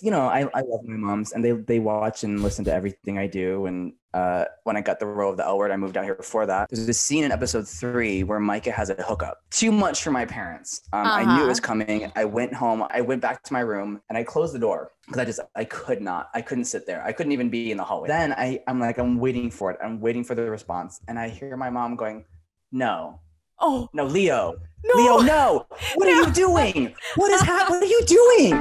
I love my moms, and they watch and listen to everything I do. And when I got the role of the L Word, I moved out here before that. There's this scene in episode 3 where Micah has a hookup. Too much for my parents. I knew it was coming. I went home. I went back to my room, and I closed the door because I couldn't sit there. I couldn't even be in the hallway. Then I'm waiting for it. I'm waiting for the response, and I hear my mom going, "No. Oh no, Leo. No. Leo, no. What are you doing? What is happening? What are you doing?"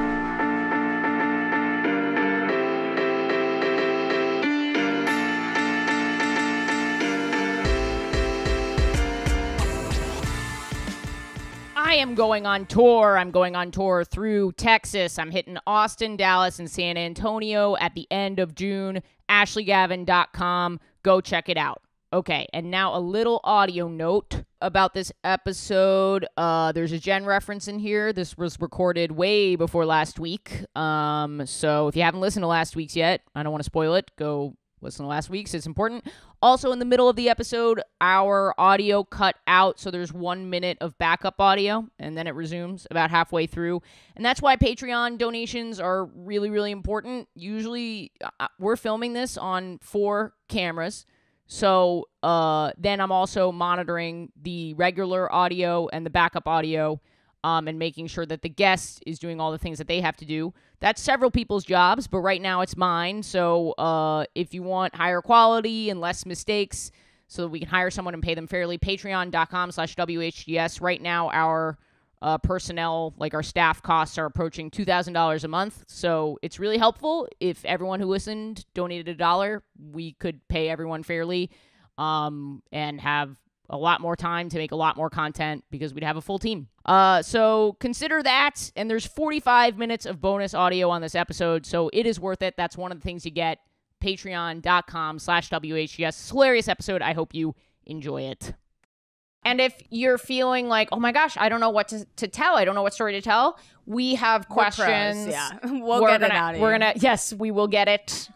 I am going on tour. I'm going on tour through Texas. I'm hitting Austin, Dallas, and San Antonio at the end of June. AshleyGavin.com. Go check it out. Okay, and now a little audio note about this episode. There's a Jen reference in here. This was recorded way before last week. So if you haven't listened to last week's yet, I don't want to spoil it. Go listen to last week's. It's important. Also, in the middle of the episode, our audio cut out, so there's 1 minute of backup audio, and then it resumes about halfway through. And that's why Patreon donations are really, really important. Usually, we're filming this on 4 cameras, so then I'm also monitoring the regular audio and the backup audio, and making sure that the guest is doing all the things that they have to do. That's several people's jobs, but right now it's mine. So if you want higher quality and less mistakes so that we can hire someone and pay them fairly, patreon.com/WHGS. Right now, our personnel, like our staff costs, are approaching $2,000 a month. So it's really helpful. If everyone who listened donated $1, we could pay everyone fairly and have a lot more time to make a lot more content because we'd have a full team. So consider that. And there's 45 minutes of bonus audio on this episode, so it is worth it. That's one of the things you get. Patreon.com/WHGS. It's a hilarious episode. I hope you enjoy it. And if you're feeling like, oh my gosh, I don't know what to tell, I don't know what story to tell, we have questions. Yeah, we'll get it out of you. Yes, we will get it.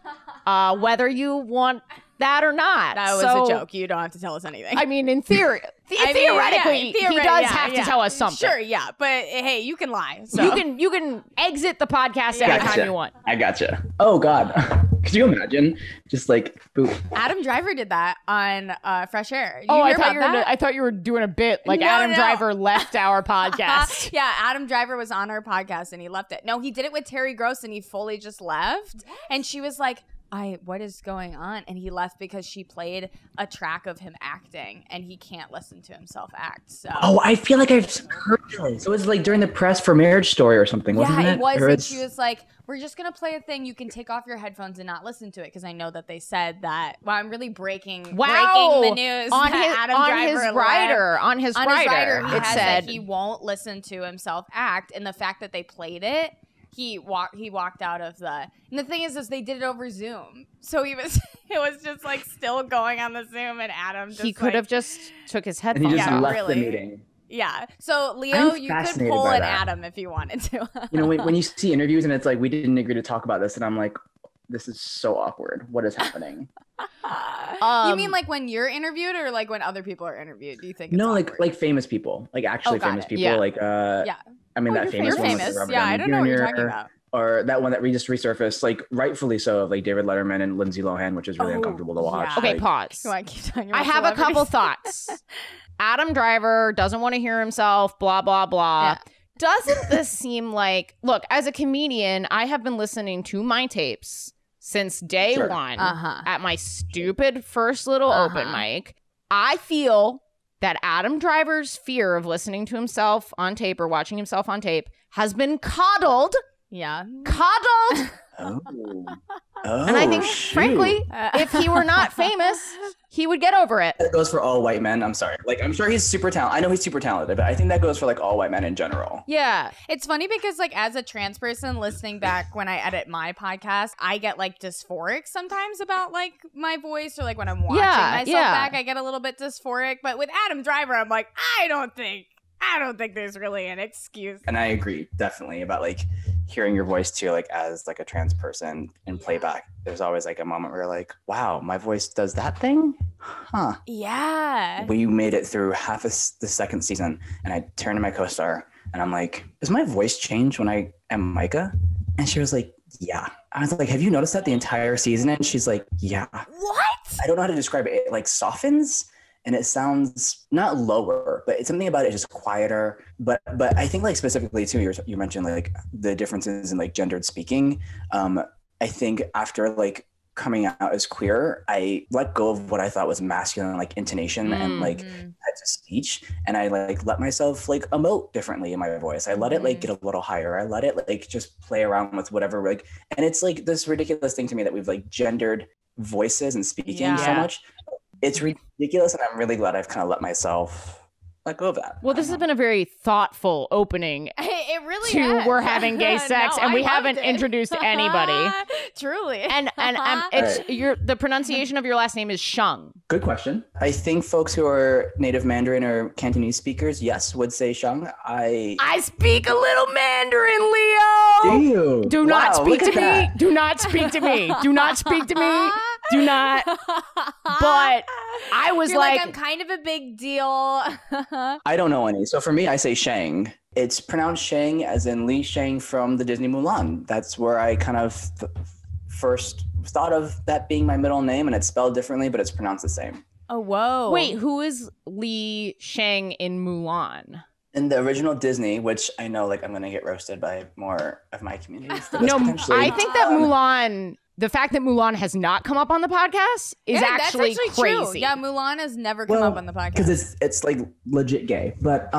Whether you want that or not. That was a joke. You don't have to tell us anything. I mean, in theory, theoretically, he does have to tell us something. Sure, yeah, but hey, you can lie. So. You can exit the podcast anytime you want. I gotcha. Oh God, could you imagine? Just like boop. Adam Driver did that on Fresh Air. I thought you were doing a bit like Adam Driver left our podcast. Yeah, Adam Driver was on our podcast and he left it. No, he did it with Terry Gross and he fully just left. Yes. And she was like, what is going on? And he left because she played a track of him acting and he can't listen to himself act. So I feel like I've heard this. It was like during the press for Marriage Story or something, wasn't it? Yeah, it was. And she was like, we're just going to play a thing. You can take off your headphones and not listen to it. Because I know that they said that. Well, I'm really breaking the news. On his rider, he said that he won't listen to himself act. And the fact that they played it, he walked out of and the thing is they did it over Zoom. So it was just like still going on the Zoom and Adam just he could have just took his headphones and he just out. left the meeting. Yeah. So Leo, you could pull an Adam if you wanted to. When you see interviews and it's like, we didn't agree to talk about this, and I'm like, this is so awkward. What is happening? You mean like when you're interviewed or like when other people are interviewed? Do you think it's awkward? like famous people, like actually famous people, yeah. I mean, that famous you're one. Famous. Yeah, I don't know what you're talking about. Or that one that we just resurfaced, like rightfully so, of like David Letterman and Lindsay Lohan, which is really uncomfortable to watch. Yeah. Okay, pause. I keep talking about I have a couple thoughts. Adam Driver doesn't want to hear himself, blah, blah, blah. Yeah. Doesn't this seem like, look, as a comedian, I have been listening to my tapes since day one at my stupid first little open mic. I feel that Adam Driver's fear of listening to himself on tape or watching himself on tape has been coddled. Yeah. Coddled. And I think, frankly, if he were not famous, he would get over it. That goes for all white men. I'm sorry. Like, I'm sure he's super talented. I know he's super talented, but I think that goes for like all white men in general. Yeah. It's funny because like as a trans person listening back when I edit my podcast, I get like dysphoric sometimes about like my voice or like when I'm watching myself back, I get a little bit dysphoric. But with Adam Driver, I'm like, I don't think there's really an excuse. And I agree definitely about like hearing your voice too, like as like a trans person in playback. There's always like a moment where you're like, wow, my voice does that thing? Huh. Yeah. We made it through half of the second season and I turned to my co-star and I'm like, does my voice change when I am Micah? And she was like, yeah. I was like, have you noticed that the entire season? And she's like, yeah. What? I don't know how to describe it. It like softens and it sounds not lower, but it's something about it just quieter. But I think like specifically too, you mentioned like the differences in like gendered speaking. I think after like coming out as queer, I let go of what I thought was masculine, like intonation and like types of speech. And I like let myself like emote differently in my voice. I let it like get a little higher. I let it like just play around with whatever, like, and it's like this ridiculous thing to me that we've like gendered voices and speaking so much. It's ridiculous. And I'm really glad I've kind of let myself let go of that. Well, this has been a very thoughtful opening. It really to has. We're having gay sex, No, and we I haven't loved it. introduced anybody. Truly. And it's the pronunciation of your last name is Sheng. Good question. I think folks who are native Mandarin or Cantonese speakers, yes, would say Sheng. I speak a little Mandarin, Leo. Do you? Do not speak to me. That. Do not speak to me. Do not speak to me. Do not. But I was You're like, I'm kind of a big deal. I don't know any. So for me, I say Sheng. It's pronounced Sheng as in Li Sheng from the Disney Mulan. That's where I kind of first thought of that being my middle name, and it's spelled differently, but it's pronounced the same. Oh, whoa. Wait, who is Li Sheng in Mulan? In the original Disney, which I know like I'm going to get roasted by more of my community. No, I think that Mulan... The fact that Mulan has not come up on the podcast is actually crazy. True. Yeah, Mulan has never come up on the podcast. Because it's like legit gay. But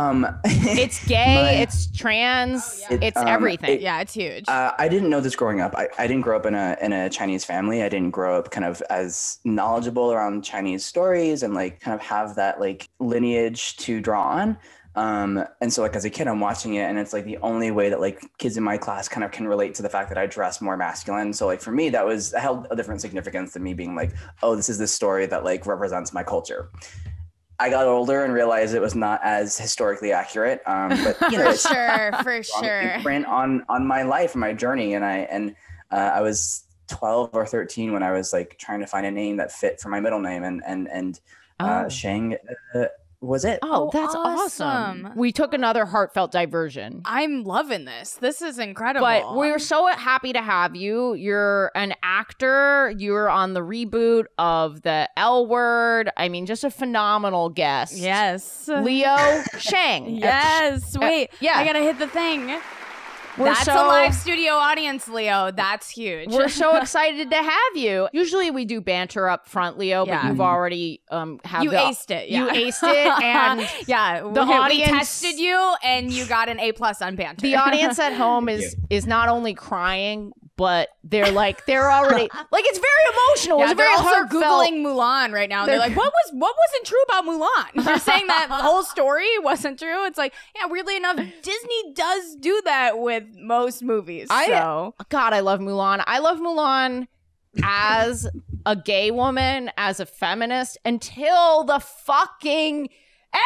it's gay, it's trans, it's everything. Yeah, it's huge. I didn't know this growing up. I didn't grow up in a Chinese family. I didn't grow up kind of as knowledgeable around Chinese stories and like kind of have that like lineage to draw on. And so like as a kid, I'm watching it and it's like the only way that like kids in my class kind of can relate to the fact that I dress more masculine. So like for me, that held a different significance than me being like, oh, this is this story that like represents my culture. I got older and realized it was not as historically accurate. But you know, for sure. Print on my life and my journey. And I was 12 or 13 when I was like trying to find a name that fit for my middle name and Sheng was it. Oh, that's awesome. We took another heartfelt diversion. I'm loving this. This is incredible. But we're so happy to have you. You're an actor. You're on the reboot of the L Word. I mean, just a phenomenal guest. Yes. Leo Sheng. Yes. Wait. I gotta hit the thing. That's a live studio audience, Leo. That's huge. We're so excited to have you. Usually we do banter up front, Leo, but you've already aced it. Yeah. You aced it, and the audience, we tested you, and you got an A+ on banter. The audience at home is not only crying, but they're already like it's very emotional. Yeah, it's very heartfelt. Googling Mulan right now. They're like, what wasn't true about Mulan? You're saying that the whole story wasn't true. It's like, yeah, weirdly enough, Disney does do that with most movies. God, I love Mulan. I love Mulan as a gay woman, as a feminist, until the fucking end.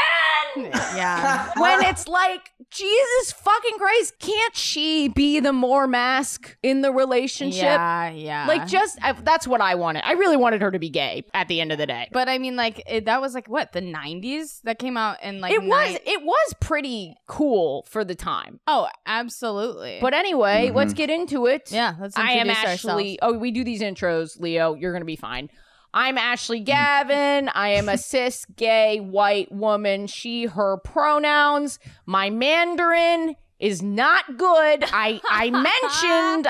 Yeah. When it's like, Jesus fucking Christ, can't she be the more mask in the relationship? Yeah. Like, that's what I wanted. I really wanted her to be gay at the end of the day. But I mean, like, that was like, what, the 90s? That came out in like... It was pretty cool for the time. Oh, absolutely. But anyway, let's get into it. Yeah, let's introduce ourselves. Oh, we do these intros, Leo. You're going to be fine. I'm Ashley Gavin. I am a cis, gay, white woman. She, her pronouns. My Mandarin is not good. I mentioned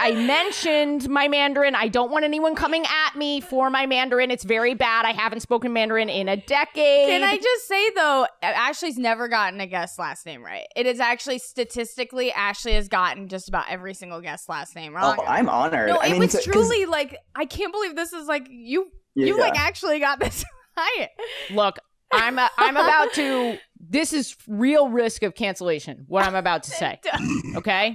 my Mandarin. I don't want anyone coming at me for my Mandarin. It's very bad. I haven't spoken Mandarin in a decade. Can I just say, though, Ashley's never gotten a guest last name right. It is actually statistically, Ashley has gotten just about every single guest last name wrong. Oh, I'm honored. No, it was truly like, I can't believe this is like, you like actually got this right. Look, I'm about to. This is real risk of cancellation. What I'm about to say. Okay.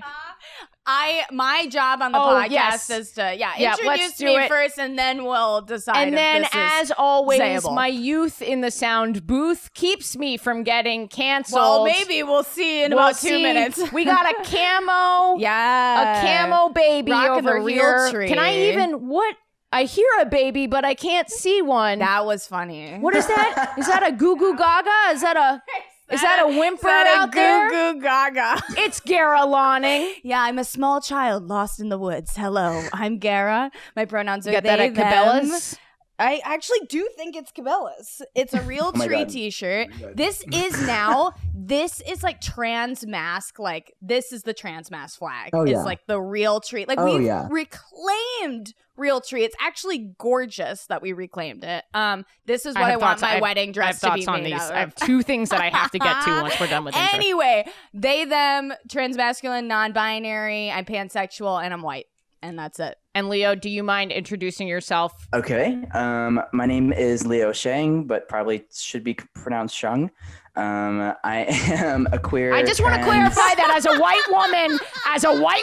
My job on the podcast is to introduce me first, and then we'll decide. And then, as always, sayable. My youth in the sound booth keeps me from getting canceled. Well, maybe we'll see in about 2 minutes. We got a camo, a camo baby over here. Tree. Can I even what? I hear a baby, but I can't see one. That was funny. What is that? Is that a goo goo gaga? Is that a... Is that a whimper out there? Goo goo gaga. It's Gara Lawning. Yeah, I'm a small child lost in the woods. Hello, I'm Gara. My pronouns are Get they, that at them. Cabela's? I actually do think it's Cabela's. It's a real tree t-shirt. This is like trans mask. Like, this is the trans mask flag. Oh, yeah. It's like the real tree. Like, we've reclaimed real tree. It's actually gorgeous that we reclaimed it. This is what I want my wedding dress to be made out of. I have two things that I have to get to once we're done with intro. Anyway, they, them, transmasculine, non-binary, I'm pansexual, and I'm white. And that's it. And Leo, do you mind introducing yourself? Okay. My name is Leo Sheng, but probably should be pronounced Sheng. I am a queer. I just want to clarify that as a white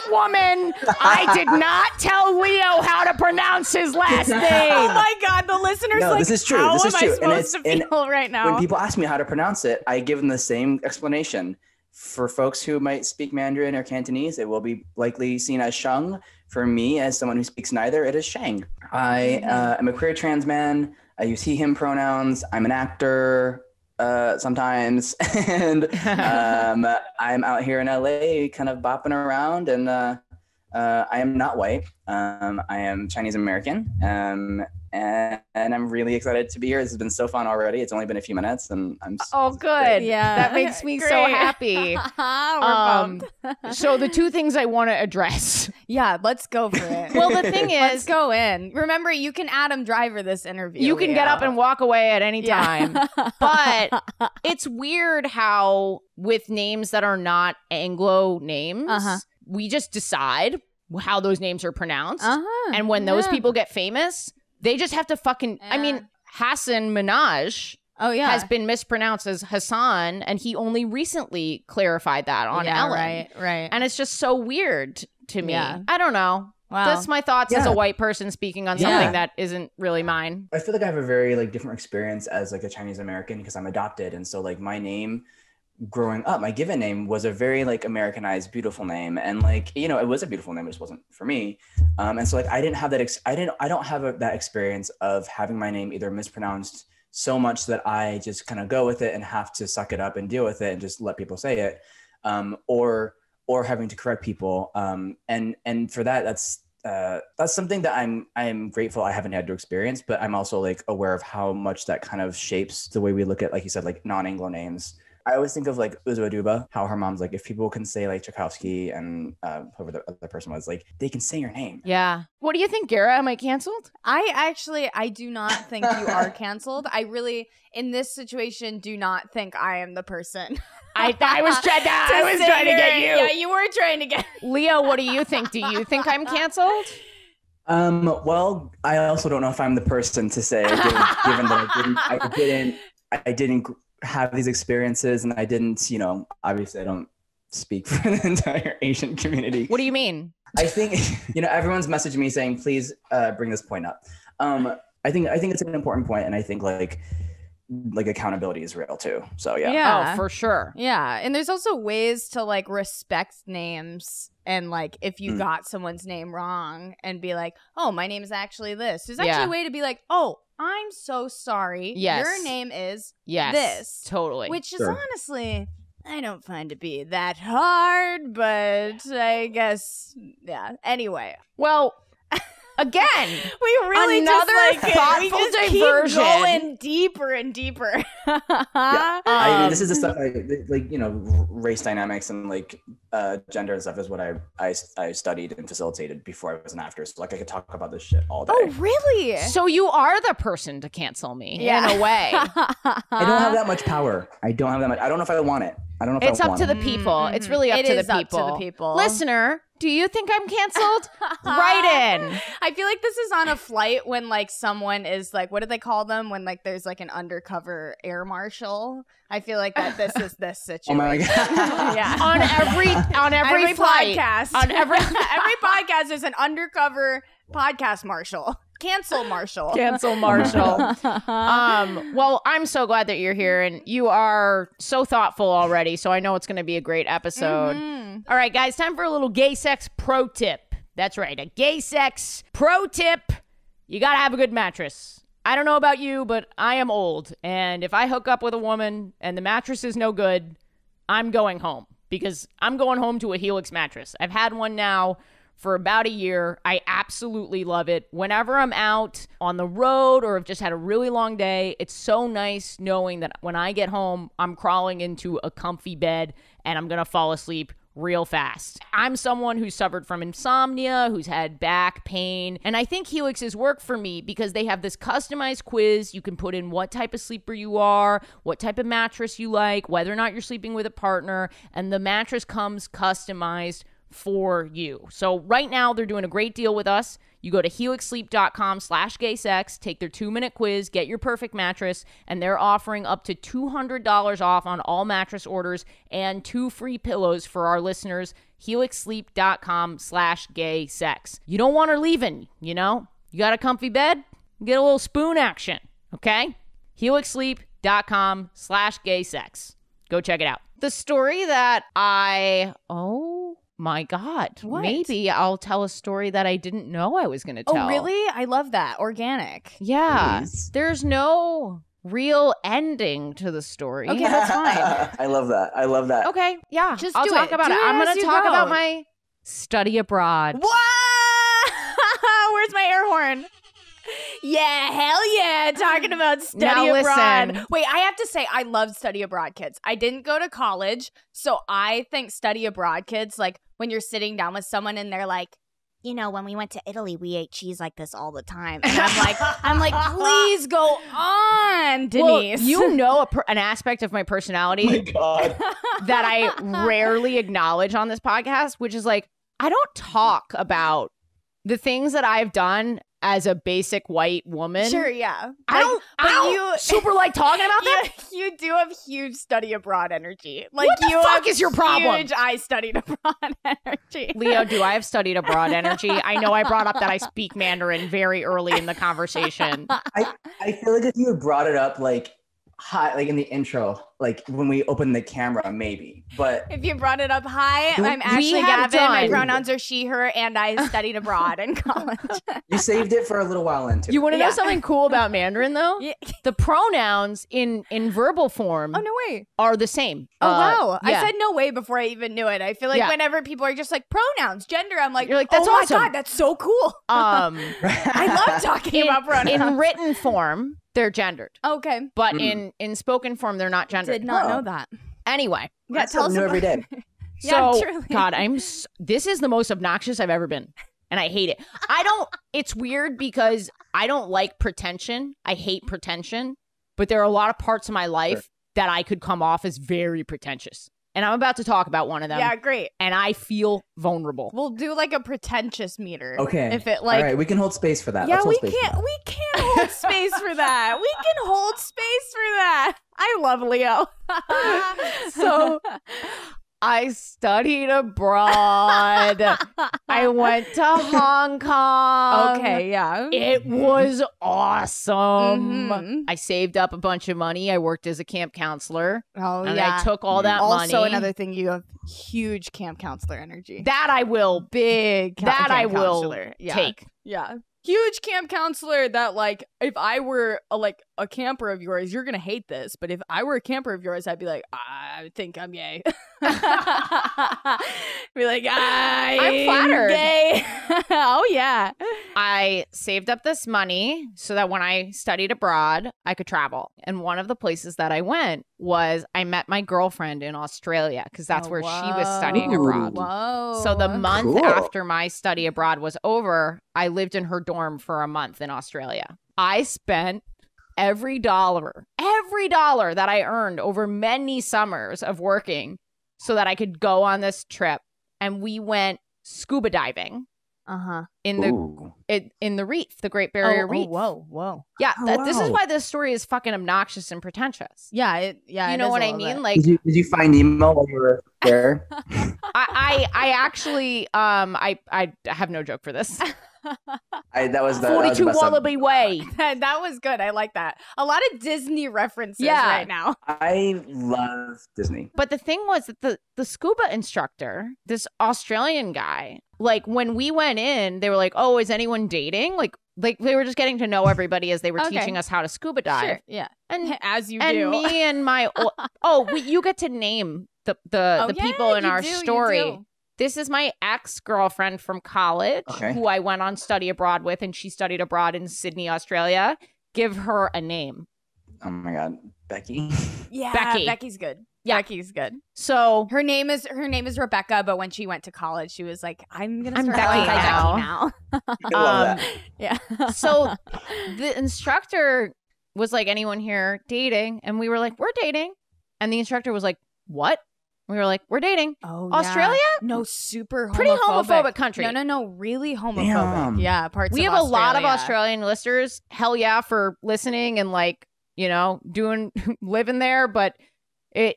woman, I did not tell Leo how to pronounce his last name. Oh my God, the listeners this is true. How this is am true. I supposed to feel right now? When people ask me how to pronounce it, I give them the same explanation. For folks who might speak Mandarin or Cantonese, it will be likely seen as Sheng. For me, as someone who speaks neither, it is Sheng. I am a queer trans man. I use he, him pronouns. I'm an actor sometimes. And I'm out here in LA kind of bopping around. And I am not white. I am Chinese American. And I'm really excited to be here. This has been so fun already. It's only been a few minutes, and I'm good. Great. Yeah, that makes me so happy. We're bummed. So the two things I want to address. Yeah, let's go for it. Well, the thing is, let's go in. Remember, you can Adam Driver this interview. You can get up and walk away at any time. But it's weird how with names that are not Anglo names, we just decide how those names are pronounced. And when those people get famous, they just have to fucking, I mean, Hassan Minaj has been mispronounced as Hassan, and he only recently clarified that on Ellen. Right. And it's just so weird to me. Yeah. I don't know. Wow. That's my thoughts as a white person speaking on something that isn't really mine. I feel like I have a very different experience as a Chinese American because I'm adopted. And so my name growing up, my given name was a very Americanized, beautiful name. And it was a beautiful name. It just wasn't for me. And so I didn't have that. I don't have that experience of having my name either mispronounced so much that I just kind of go with it and have to suck it up and deal with it and just let people say it. Or having to correct people. And for that, that's something that I'm grateful I haven't had to experience, but I'm also aware of how much that kind of shapes the way we look at, like you said, non-Anglo names. I always think of Uzo Aduba, how her mom's if people can say Tchaikovsky and whoever the other person was, they can say your name. Yeah. What do you think, Gara? Am I canceled? I do not think you are canceled. I really, in this situation, do not think I am the person. I was trying to get you. Yeah, you were trying to get Leo, what do you think? Do you think I'm canceled? Well, I also don't know if I'm the person to say, given that I didn't have these experiences, and I didn't, obviously I don't speak for the entire Asian community. What do you mean? I think, everyone's messaging me saying, please bring this point up. I think it's an important point, and I think accountability is real too. So yeah. Oh, for sure. Yeah. And there's also ways to respect names, and if you got someone's name wrong and be oh, my name is actually this. There's actually a way to be oh, I'm so sorry. Yes. Your name is this. Totally. Which is honestly, I don't find to be that hard, but I guess, yeah. Anyway. Well, again, we really another thoughtful diversion. Keep going deeper and deeper. I mean, this is the stuff race dynamics and gender and stuff is what I studied and facilitated before I was an actor. So I could talk about this shit all day. Oh, really? So you are the person to cancel me in a way. I don't have that much power. I don't know if I want it. I don't know if it's up to the people. Mm-hmm. It's really up to the people. Listener, do you think I'm canceled? Write in. I feel like this is on a flight when someone is what do they call them when there's an undercover air marshal? I feel like that this is this situation. Oh my God. Yeah. on every flight. Podcast. On every podcast is an undercover podcast marshal. Cancel Marshall. Well, I'm so glad that you're here, and you are so thoughtful already, so I know it's going to be a great episode. Mm-hmm. All right, guys, time for a little gay sex pro tip. That's right, a gay sex pro tip. You got to have a good mattress. I don't know about you, but I am old. And if I hook up with a woman and the mattress is no good, I'm going home, because I'm going home to a Helix mattress. I've had one now for about a year. I absolutely love it. Whenever I'm out on the road or have just had a really long day, it's so nice knowing that when I get home, I'm crawling into a comfy bed and I'm going to fall asleep real fast. I'm someone who's suffered from insomnia, who's had back pain, and I think Helix's work for me because they have this customized quiz. You can put in what type of sleeper you are, what type of mattress you like, whether or not you're sleeping with a partner, and the mattress comes customized for you. So right now they're doing a great deal with us. You go to helixsleep.com/gaysex, take their 2-minute quiz, get your perfect mattress, and they're offering up to $200 off on all mattress orders and 2 free pillows for our listeners. helixsleep.com/gaysex. You don't want her leaving, you know? You got a comfy bed? Get a little spoon action, okay? helixsleep.com/gaysex. Go check it out. The story that my God. What? Maybe I'll tell a story that I didn't know I was going to tell. Oh, really? I love that. Organic. Yeah. Please. There's no real ending to the story. Okay, that's fine. I love that. I love that. Okay. Yeah. Just I'll do talk it. about Do it. it I'm as going to you talk go. about my study abroad. What? Where's my air horn? Yeah, hell yeah. Talking about study Now abroad. listen. Wait, I have to say, I love study abroad kids. I didn't go to college, so I think study abroad kids, like when you're sitting down with someone and they're like, you know, when we went to Italy, we ate cheese like this all the time. And I'm like, please go on, Denise. Well, you know an aspect of my personality Oh my God. that I rarely acknowledge on this podcast, which is like, I don't talk about the things that I've done as a basic white woman. Sure, yeah. I don't super like talking about them. You do have huge study abroad energy. Like, What the you fuck have is your problem? Huge I studied abroad energy. Leo, do I have studied abroad energy? I know I brought up that I speak Mandarin very early in the conversation. I feel like if you had brought it up like high, like in the intro, like when we opened the camera, maybe. But If you brought it up, hi, I'm We Ashley have Gavin. My done- pronouns are she, her, and I studied abroad in college. you saved it for a little while into You it. want to know Yeah. something cool about Mandarin, though? Yeah. The pronouns in verbal form Oh, no way. are the same. Oh, wow. yeah. I said no way before I even knew it. I feel like Yeah. whenever people are just like pronouns, gender, I'm like, You're like, that's oh my awesome. God, that's so cool. I love talking about pronouns. in written form, they're gendered. Okay. But in spoken form, they're not gendered. Did not Oh. know that. Anyway, Yeah, I tell us new about every day. Yeah, so truly. God, this is the most obnoxious I've ever been. And I hate it. It's weird because I don't like pretension. I hate pretension. But there are a lot of parts of my life that I could come off as very pretentious. And I'm about to talk about one of them. Yeah, great. And I feel vulnerable. We'll do like a pretentious meter. Okay. If it like All right, we can hold space for that. yeah, Let's hold we space for can't hold space for that. We can hold space for that. I love Leo. So I studied abroad. I went to Hong Kong. Okay, yeah. It was awesome. Mhm. I saved up a bunch of money. I worked as a camp counselor. Oh, And yeah. I took all that money. Also, another thing, you have huge camp counselor energy. That I will Big that camp I will counselor. Yeah. take. Yeah. Huge camp counselor that, like, if I were a camper of yours, you're going to hate this. But if I were a camper of yours, I'd be like, I think I'm gay. Be like, I'm flattered. Gay. Oh, yeah. I saved up this money so that when I studied abroad, I could travel. And one of the places that I went was I met my girlfriend in Australia because that's where she was studying Whoa. abroad. Whoa. So the month Cool. after my study abroad was over, I lived in her dorm for a month in Australia. I spent every dollar that I earned over many summers of working so that I could go on this trip. And we went scuba diving in Ooh. the reef, the Great Barrier Reef. Whoa. Yeah, Oh, this is wow. why this story is fucking obnoxious and pretentious. Yeah, You know what I mean? Like, Did you find Nemo while you were there? I actually I have no joke for this. That was the 42 best Wallaby Way. That was good. I like that. A lot of Disney references right now. I love Disney. But the thing was that the scuba instructor, this Australian guy, like when we went in, they were like, "Oh, is anyone dating?" Like they were just getting to know everybody as they were teaching us how to scuba dive. Sure, yeah. And as you and do. me and my you get to name the people in our story. This is my ex-girlfriend from college who I went on study abroad with, and she studied abroad in Sydney, Australia. Give her a name. Oh my God, Becky. Yeah, Becky's good. Yeah. Becky's good. So her name is Rebecca, but when she went to college, she was like, I'm Becky now. I love that. Yeah. So the instructor was like, anyone here dating? And we were like, we're dating. And the instructor was like, what? We were like, we're dating. Oh, Australia? Yeah. No, super homophobic. Pretty homophobic country. No, really homophobic. Damn. Yeah, parts we of have Australia. A lot of Australian listeners. Hell yeah for listening and like, living there. But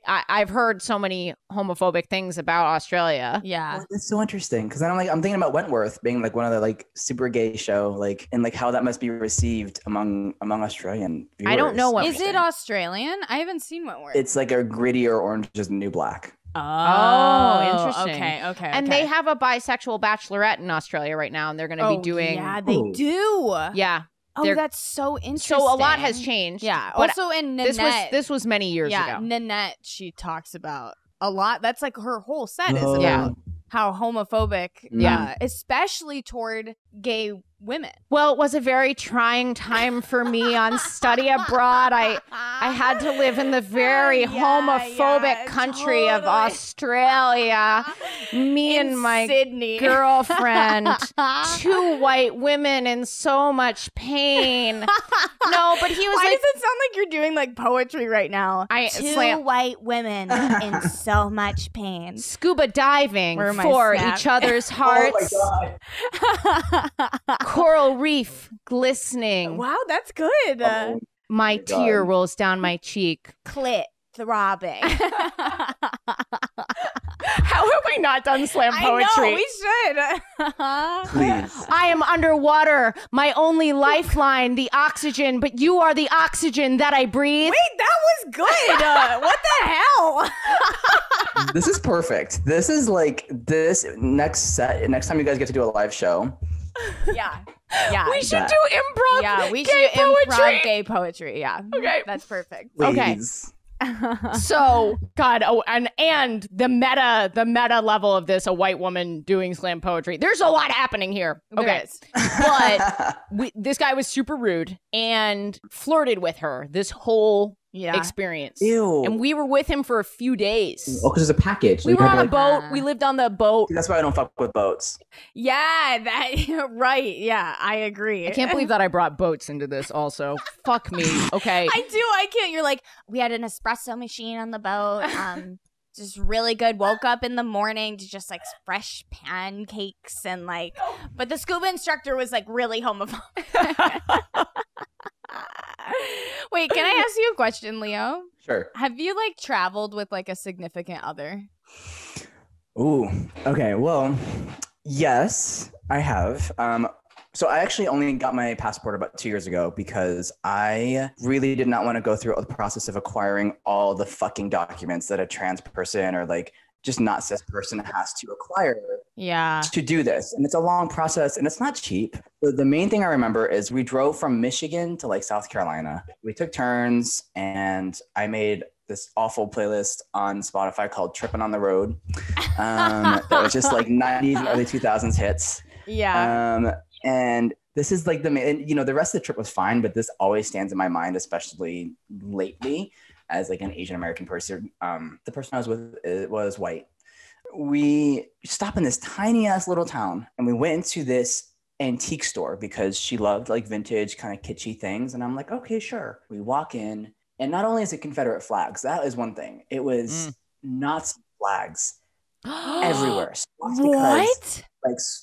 I've heard so many homophobic things about Australia. Yeah. Oh, it's so interesting because I'm thinking about Wentworth being like one of the like super gay show, like, and like how that must be received among Australian viewers. I don't know what. Is it Australian? I haven't seen Wentworth. It's like a grittier Orange is the New Black. Oh, interesting. Okay. And they have a bisexual bachelorette in Australia right now, and they're going to be doing. Yeah, they do. Yeah. Oh, that's so interesting. So a lot has changed. Yeah. Also in Nanette. This was many years ago. Yeah, Nanette, she talks about a lot. That's like her whole set is about how homophobic, especially toward gay women. Well, it was a very trying time for me on study abroad. I had to live in the very homophobic country of Australia. Me and my Sydney. girlfriend, two white women in so much pain. No, but he was Why like, does it sound like you're doing like poetry right now? Two white women in so much pain. Scuba diving for each other's hearts. Oh my God. Coral reef glistening. Wow, that's good. My tear rolls down my cheek. Clit throbbing. How have we not done slam poetry? I know, we should. Please. I am underwater, my only lifeline, the oxygen, but you are the oxygen that I breathe. Wait, that was good. What the hell? This is perfect. This is like this next time you guys get to do a live show. Yeah. We should do improv. Yeah, we gay should poetry. improv gay poetry. Yeah. Okay. That's perfect. Please. Okay. So, God, and the meta level of this, a white woman doing slam poetry. There's a lot happening here. Okay. But this guy was super rude and flirted with her this whole experience. Ew. And we were with him for a few days. Oh, because it's a package. We were on a boat. We lived on the boat. That's why I don't fuck with boats. Yeah, right. Yeah, I agree. I can't believe that I brought boats into this also. Fuck me. Okay. I can't. You're like, we had an espresso machine on the boat. Just really good. Woke up in the morning to just like fresh pancakes and like, but the scuba instructor was like really homophobic. Wait, can I ask you a question, Leo? Sure. Have you like traveled with like a significant other? Ooh. Okay. Well, yes, I have. So I actually only got my passport about 2 years ago because I really did not want to go through the process of acquiring all the fucking documents that a trans person or like just not cis person has to acquire to do this. And it's a long process and it's not cheap. The main thing I remember is we drove from Michigan to like South Carolina. We took turns and I made this awful playlist on Spotify called Trippin' on the Road. That was just like 90s and early 2000s hits. Yeah. And this is like the rest of the trip was fine, but this always stands in my mind, especially lately as like an Asian American person. The person I was with was white. We stopped in this tiny ass little town and we went into this antique store because she loved like vintage kind of kitschy things. And I'm like, okay, sure. We walk in and not only is it Confederate flags, that is one thing. It was Nazi flags everywhere. What?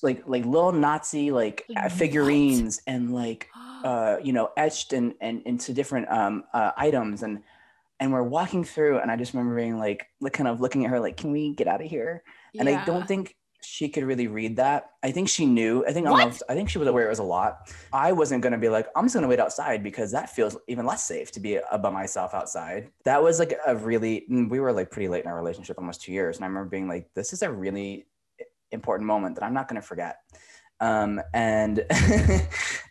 Like little Nazi figurines and like etched and into different items and we're walking through and I just remember being like kind of looking at her like, can we get out of here? And I don't think she could really read that. I think she knew. I think she was aware it was a lot. I wasn't going to be like, I'm just going to wait outside because that feels even less safe to be by myself outside. That was like we were like pretty late in our relationship, almost 2 years. And I remember being like, this is a really important moment that I'm not going to forget. And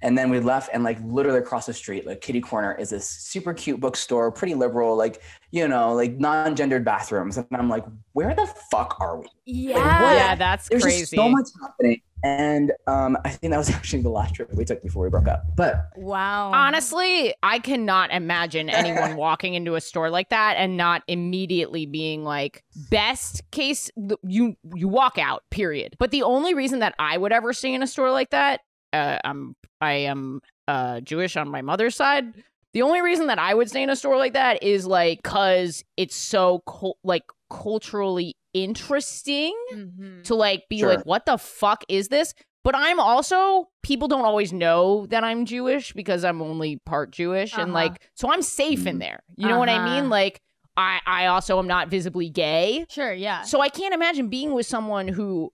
and then we left, and like literally across the street, like kitty corner, is this super cute bookstore, pretty liberal, like, you know, like non-gendered bathrooms. And I'm like, where the fuck are we? Yeah. Like, yeah, that's There's crazy. Just so much happening. And I think that was actually the last trip we took before we broke up. But wow. Honestly, I cannot imagine anyone walking into a store like that and not immediately being like, best case, you walk out, period. But the only reason that I would ever stay in a store like that, I am Jewish on my mother's side. The only reason that I would stay in a store like that is like because it's so culturally interesting to like be like, what the fuck is this? But I'm also, people don't always know that I'm Jewish because I'm only part Jewish. And like, so I'm safe in there. You know what I mean? Like, I also am not visibly gay. Sure, yeah. So I can't imagine being with someone who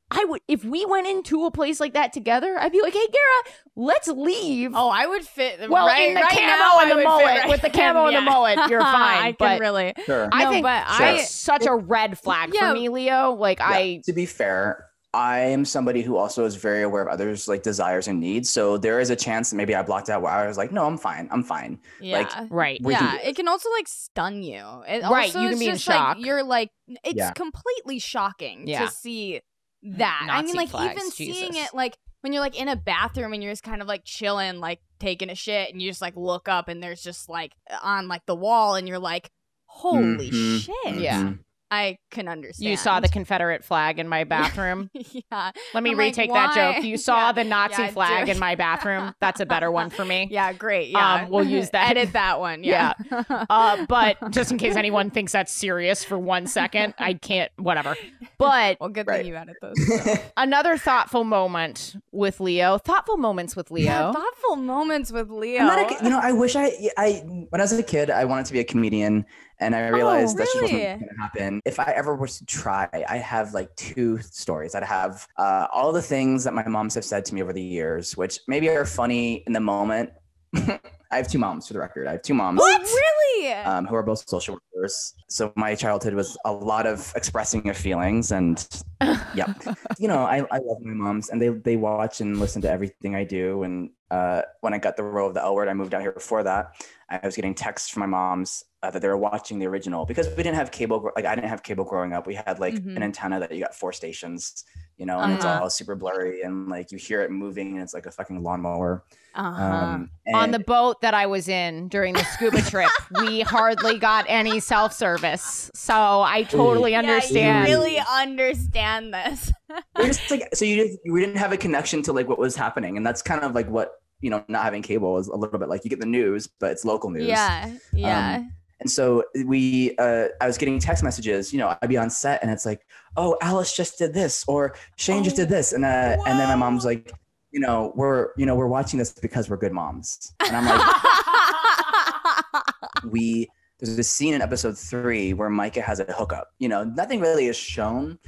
if we went into a place like that together, I'd be like, hey, Gara, let's leave. Oh, I would fit. Well, in the camo and the mullet. With the camo and the mullet, you're fine. I can really. Sure. I think that's such a red flag for me, Leo. Like, to be fair, I am somebody who also is very aware of others' like desires and needs. So there is a chance that maybe I blocked out where I was like, no, I'm fine. Yeah. Like, right. Yeah. It can also like stun you. Right. Also, you can be in shock. Like, you're like, it's completely shocking to see that. Nazi I mean, like flags, even Jesus. seeing it like when you're like in a bathroom and you're just kind of like chilling, like taking a shit, and you just like look up and there's just like on like the wall, and you're like, holy shit. Yeah. I can understand. You saw the Confederate flag in my bathroom. Yeah. Let me I'm retake like, that joke. You saw Yeah. the Nazi Yeah, flag do- in my bathroom. That's a better one for me. Yeah, great. Yeah. We'll use that. Edit that one. Yeah. But just in case anyone thinks that's serious for 1 second, I can't, whatever. But well, good thing you added those. So. Another thoughtful moment with Leo. Thoughtful moments with Leo. Yeah, thoughtful moments with Leo. I wish I when I was a kid, I wanted to be a comedian. And I realized that just wasn't going to happen. If I ever was to try, I have like 2 stories. I'd have all the things that my moms have said to me over the years, which maybe are funny in the moment. I have 2 moms, for the record. I have 2 moms. What? Really? Who are both social workers. So my childhood was a lot of expressing of feelings. And yeah, you know, I love my moms, and they watch and listen to everything I do. And when I got the role of the L Word, I moved out here before that. I was getting texts from my moms that they were watching the original, because we didn't have cable. Like I didn't have cable growing up. We had like an antenna that you got 4 stations, you know, and it's all super blurry, and like you hear it moving, and it's like a fucking lawnmower. On the boat that I was in during the scuba trip, we hardly got any self-service. So I totally understand. You really understand this. Just like, so we didn't have a connection to like what was happening, and that's kind of like what, you know, not having cable is a little bit like. You get the news, but it's local news. Yeah. And so I was getting text messages, you know, I'd be on set and it's like, oh, Alice just did this, or Shane just did this. And then my mom's like, we're watching this because we're good moms. And I'm like, there's this scene in episode 3 where Micah has a hookup, you know, nothing really is shown.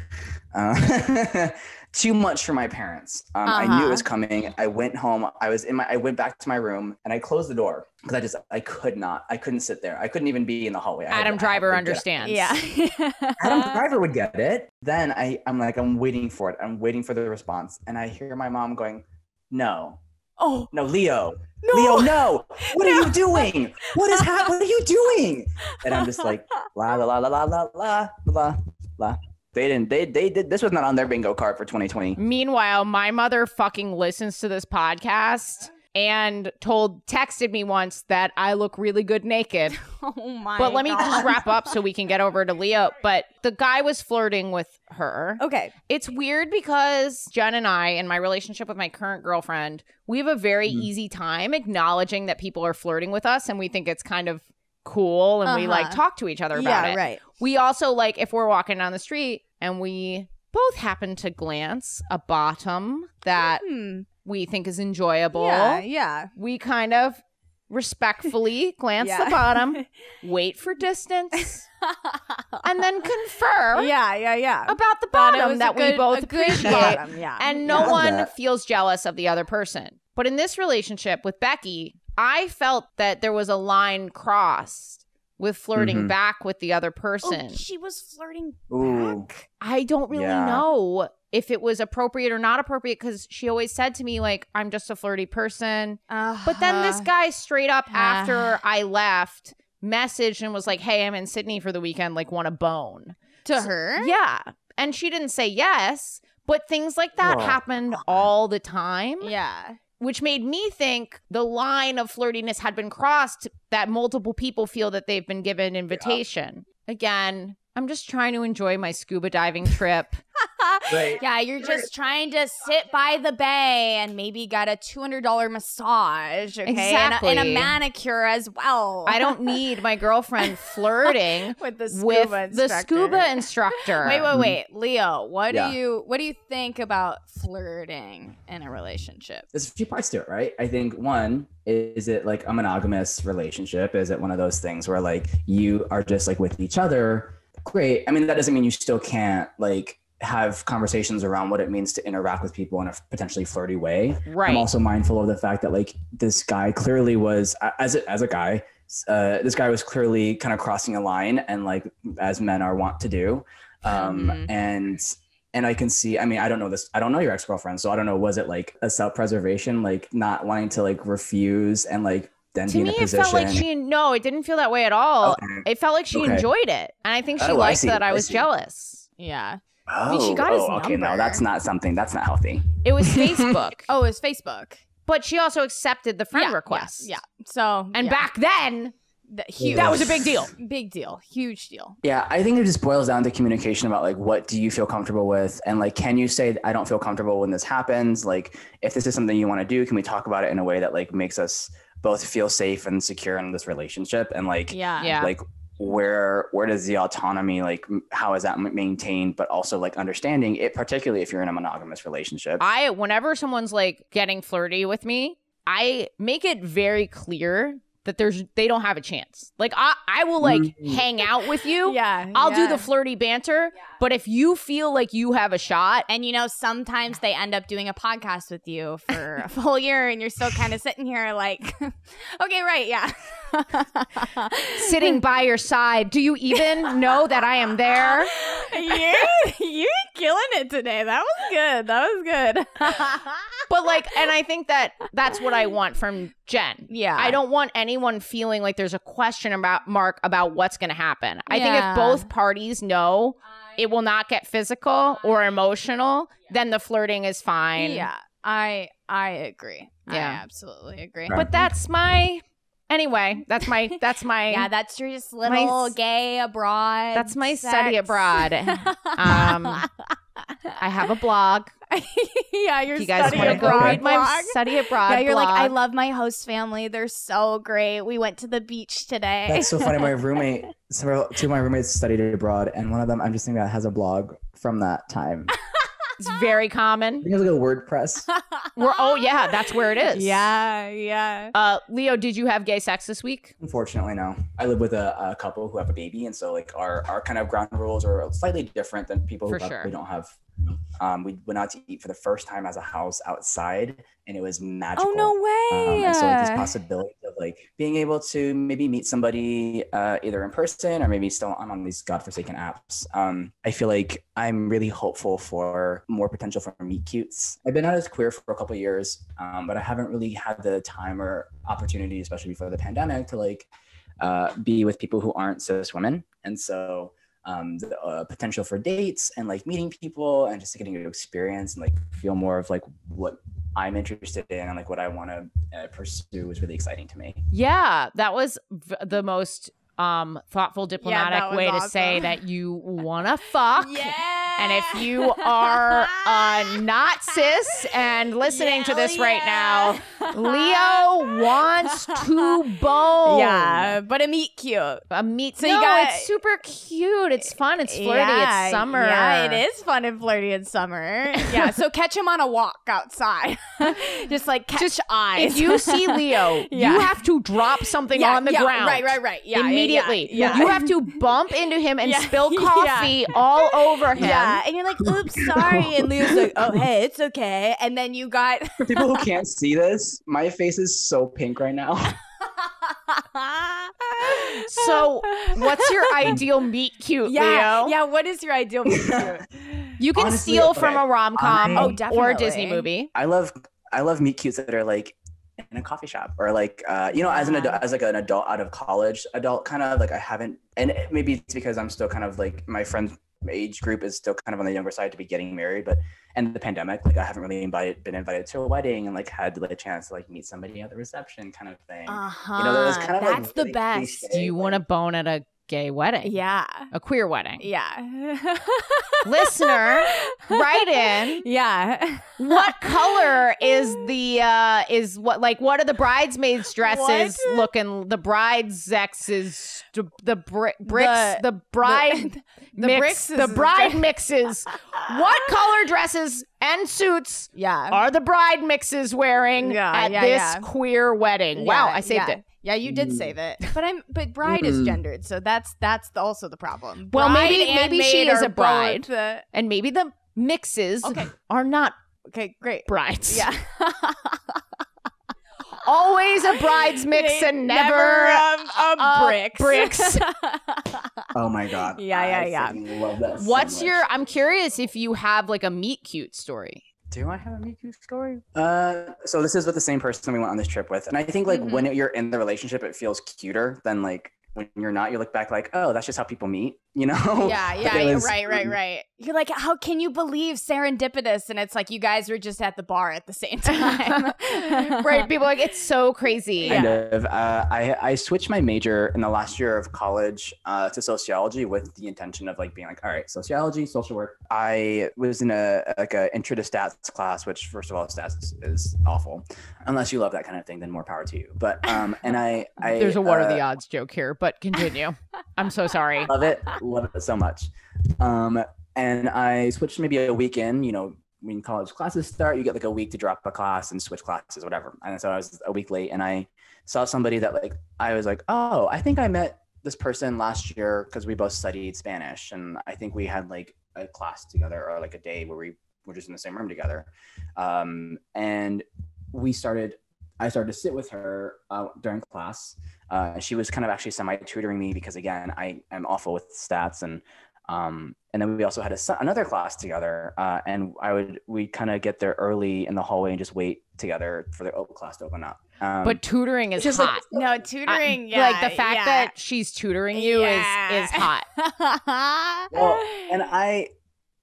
Too much for my parents. I knew it was coming. I went home. I went back to my room and I closed the door because I couldn't sit there. I couldn't even be in the hallway. Adam Driver understands. Yeah. Adam Driver would get it. Then I'm waiting for it. I'm waiting for the response. And I hear my mom going, no. Oh. No, Leo. No. Leo, no. What are you doing? What is happening? What are you doing? And I'm just like, la, la, la, la, la, la, la, la. They did. This was not on their bingo card for 2020. Meanwhile, my mother fucking listens to this podcast and texted me once that I look really good naked. Oh my But let me God. just wrap up so we can get over to Leo. But the guy was flirting with her. Okay. It's weird because Jen and I, in my relationship with my current girlfriend, we have a very easy time acknowledging that people are flirting with us, and we think it's kind of cool, and we like talk to each other about it. Right. We also like, if we're walking down the street and we both happen to glance a bottom that we think is enjoyable. Yeah. We kind of respectfully glance the bottom, wait for distance, and then confer about the bottom that we both appreciate. And no one feels jealous of the other person. But in this relationship with Becky, I felt that there was a line crossed with flirting back with the other person. Oh, she was flirting back? I don't really know if it was appropriate or not appropriate, because she always said to me, like, I'm just a flirty person. But then this guy straight up after I left messaged and was like, hey, I'm in Sydney for the weekend, like, want a bone. To her? Yeah. And she didn't say yes, but things like that happened all the time. Yeah. Which made me think the line of flirtiness had been crossed, that multiple people feel that they've been given an invitation. Again, I'm just trying to enjoy my scuba diving trip. Right. Yeah, you're just trying to sit by the bay and maybe get a $200 massage, okay? Exactly. And a manicure as well. I don't need my girlfriend flirting with the scuba instructor. Wait. Leo, what do you think about flirting in a relationship? There's a few parts to it, right? I think one, is it like a monogamous relationship? Is it one of those things where like you are just like with each other? Great. I mean, that doesn't mean you still can't like have conversations around what it means to interact with people in a potentially flirty way. Right. I'm also mindful of the fact that like this guy clearly was, as a guy, this guy was clearly kind of crossing a line, and like as men are wont to do. And I can see, I mean, I don't know your ex-girlfriend, so I don't know, was it like a self-preservation, like not wanting to like refuse and like then be in a position? It felt like it didn't feel that way at all. Okay. It felt like she enjoyed it. And I think she liked that I was jealous. Yeah. Oh, I mean, she got his number. Okay, no, that's not healthy. It was Facebook. It was Facebook. But she also accepted the friend request. Yeah. So, and back then, that was a big deal. Big deal. Huge deal. Yeah, I think it just boils down to communication about like, what do you feel comfortable with? And like, can you say, I don't feel comfortable when this happens? Like, if this is something you want to do, can we talk about it in a way that like makes us both feel safe and secure in this relationship? And like, like where does the autonomy, like how is that maintained, but also like understanding it, particularly if you're in a monogamous relationship? Whenever someone's like getting flirty with me, I make it very clear that they don't have a chance. Like I will like hang out with you. I'll do the flirty banter. But if you feel like you have a shot, and you know, sometimes they end up doing a podcast with you for a full year and you're still kind of sitting here like, okay, right. Yeah. Sitting by your side. Do you even know that I am there? You're killing it today. That was good. But like, and I think that's what I want from Jen. Yeah. I don't want anyone feeling like there's a question about what's going to happen. I think if both parties know it will not get physical or emotional, then the flirting is fine. Yeah. I agree. Yeah. I absolutely agree. But that's my yeah, that's your just little gay abroad. That's my study abroad. I have a blog. Yeah, you're. If you guys want to go read my study abroad. Yeah, you're blog. like, I love my host family. They're so great. We went to the beach today. That's so funny. My roommate, two of my roommates studied abroad, and one of them, I'm just thinking, that has a blog from that time. It's very common. I think it's like a WordPress. That's where it is. Yeah. Leo, did you have gay sex this week? Unfortunately, no. I live with a couple who have a baby, and so like our kind of ground rules are slightly different than people who probably don't have. We went out to eat for the first time as a house outside, and it was magical. Oh, no way. And so like, this possibility of like being able to maybe meet somebody either in person or maybe still on these godforsaken apps. I feel like I'm really hopeful for more potential for meet cutes. I've been out as queer for a couple of years, but I haven't really had the time or opportunity, especially before the pandemic, to like be with people who aren't cis women. And so the potential for dates and like meeting people and just getting to experience and like feel more of like what I'm interested in and like what I want to pursue is really exciting to me. Yeah, that was the most thoughtful, diplomatic way to say that you want to fuck And if you are not cis and listening to this right now, Leo wants to bone. Yeah, but a meet cute. A meet. So it's super cute. It's fun. It's flirty. It's summer. Yeah, it is fun and flirty in summer. Yeah, so catch him on a walk outside. Just like catch eyes. If you see Leo, you have to drop something on the ground. Right. Yeah, immediately. Yeah. You have to bump into him and spill coffee all over him. Yeah, and you're like, oops, sorry. And Leo's like, oh, hey, it's okay. And then you got... For people who can't see this, my face is so pink right now. So what's your ideal meet cute, Leo? Yeah, what is your ideal meet cute? You can steal from a rom-com or a Disney movie. I love meet cutes that are like in a coffee shop or like as an adult, as like an adult out of college adult, kind of like I haven't, and maybe it's because I'm still kind of like my friends age group is still kind of on the younger side to be getting married, but and the pandemic, like I haven't really been invited to a wedding and like had like a chance to like meet somebody at the reception kind of thing. That's like really the best. Cliche. Do you want to bone at a gay wedding? Yeah. A queer wedding? Yeah. Listener, write in. Yeah. What color is what are the bridesmaids dresses looking? The bride's X's, the bride mixes. What color dresses and suits are the bride mixes wearing at this queer wedding? Yeah, wow, I saved it. Yeah, you did save it. But bride is gendered, so that's also the problem. Well, bride maybe she is a bride. And maybe the mixes are not great brides. Yeah. Always a bride's mix and never a bricks. Oh my God. Yeah. I love that so much. I'm curious if you have like a meet cute story. Do I have a meet cute story? So this is with the same person we went on this trip with. And I think like when you're in the relationship, it feels cuter than like when you're not. You look back like, oh, that's just how people meet, you know? Yeah, right. You're like, how can you believe serendipitous? And it's like you guys were just at the bar at the same time. Right. People are like, it's so crazy. Kind of. I switched my major in the last year of college to sociology with the intention of like being like, all right, sociology, social work. I was in a intro to stats class, which first of all, stats is awful. Unless you love that kind of thing, then more power to you. But and I there's a what are the odds joke here, but continue. I'm so sorry. Love it so much. And I switched maybe a week in, when college classes start, you get like a week to drop a class and switch classes, whatever. And so I was a week late and I saw somebody that like, I was like, oh, I think I met this person last year because we both studied Spanish. And I think we had like a class together or like a day where we were just in the same room together. And I started to sit with her during class. She was kind of actually semi-tutoring me because again, I am awful with stats and then we also had another class together, and we kind of get there early in the hallway and just wait together for the class to open up. But tutoring is hot. Like, no, tutoring, like the fact that she's tutoring you is hot. Well, and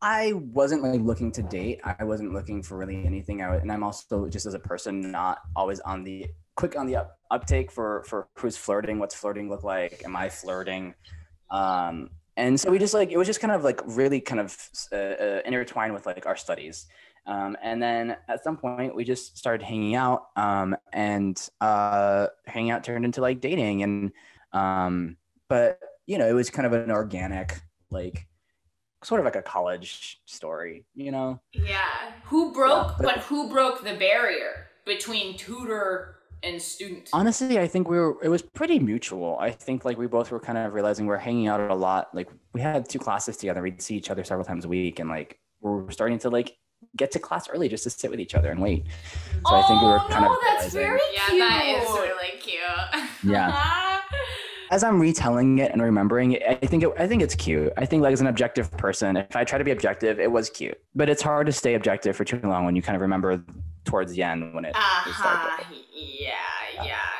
I wasn't like looking to date. I wasn't looking for really anything. And I'm also just as a person not always quick on the uptake for who's flirting. What's flirting look like? Am I flirting? And so we just like, it was just kind of like really kind of intertwined with like our studies. And then at some point we just started hanging out and hanging out turned into like dating. And, but it was kind of an organic, like sort of like a college story, Yeah. Who broke the barrier between tutor and student? Honestly, I think it was pretty mutual. I think like we both were kind of realizing we're hanging out a lot. Like we had 2 classes together. We'd see each other several times a week. And like, we're starting to like get to class early just to sit with each other and wait. So I think we were kind of that's very cute. Yeah, that is really cute. Yeah. As I'm retelling it and remembering it, I think it's cute. I think like as an objective person, if I try to be objective, it was cute. But it's hard to stay objective for too long when you kind of remember towards the end when it started. Yeah.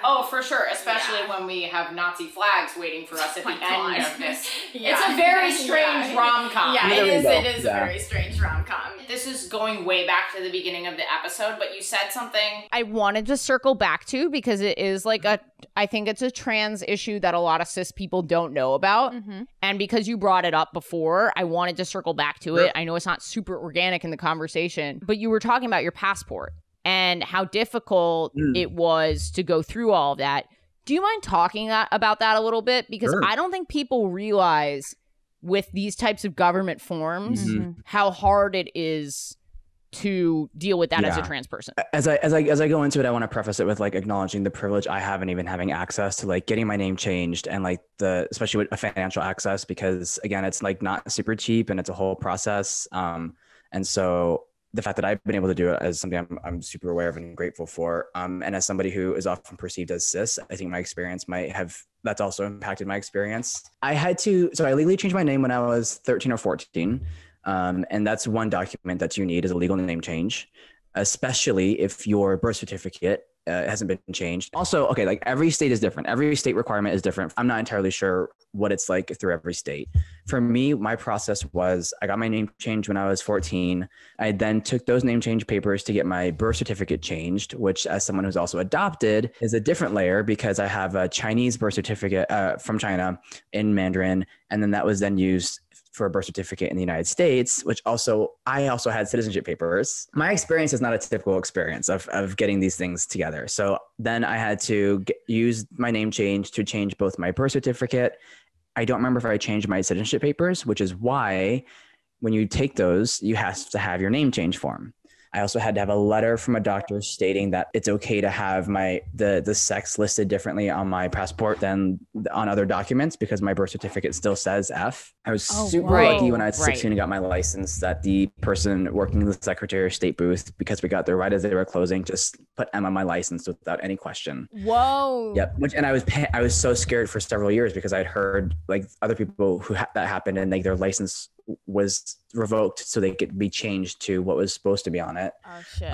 Oh, for sure. Especially when we have Nazi flags waiting for us at the end of this. It's a very strange rom-com. Yeah, it is a very strange rom-com. this is going way back to the beginning of the episode, but you said something I wanted to circle back to because it is like I think it's a trans issue that a lot of cis people don't know about. Mm-hmm. And because you brought it up before, I wanted to circle back to it. I know it's not super organic in the conversation, but you were talking about your passport and how difficult it was to go through all of that. Do you mind talking about that a little bit? Because I don't think people realize with these types of government forms how hard it is to deal with that as a trans person. As I go into it, I want to preface it with like acknowledging the privilege I have and even having access to like getting my name changed and like especially with a financial access, because again, it's like not super cheap and it's a whole process. And so the fact that I've been able to do it is something I'm super aware of and grateful for. And as somebody who is often perceived as cis, I think my experience that's also impacted my experience. I legally changed my name when I was 13 or 14. And that's one document that you need is a legal name change, especially if your birth certificate hasn't been changed. Also, okay, like every state is different. Every state requirement is different. I'm not entirely sure what it's like through every state. For me, my process was I got my name changed when I was 14. I then took those name change papers to get my birth certificate changed, which as someone who's also adopted is a different layer because I have a Chinese birth certificate from China in Mandarin. And then that was then used for a birth certificate in the United States, which I also had citizenship papers. My experience is not a typical experience of getting these things together. So then I had to use my name change to change both my birth certificate. I don't remember if I changed my citizenship papers, which is why when you take those, you have to have your name change form. I also had to have a letter from a doctor stating that it's okay to have the sex listed differently on my passport than on other documents because my birth certificate still says F. I was super lucky when I was 16 and got my license that the person working in the Secretary of State booth, because we got there right as they were closing, just put M on my license without any question. Whoa. Yep. And I was so scared for several years because I'd heard like other people who that happened and like their license was revoked so they could be changed to what was supposed to be on it. Oh shit.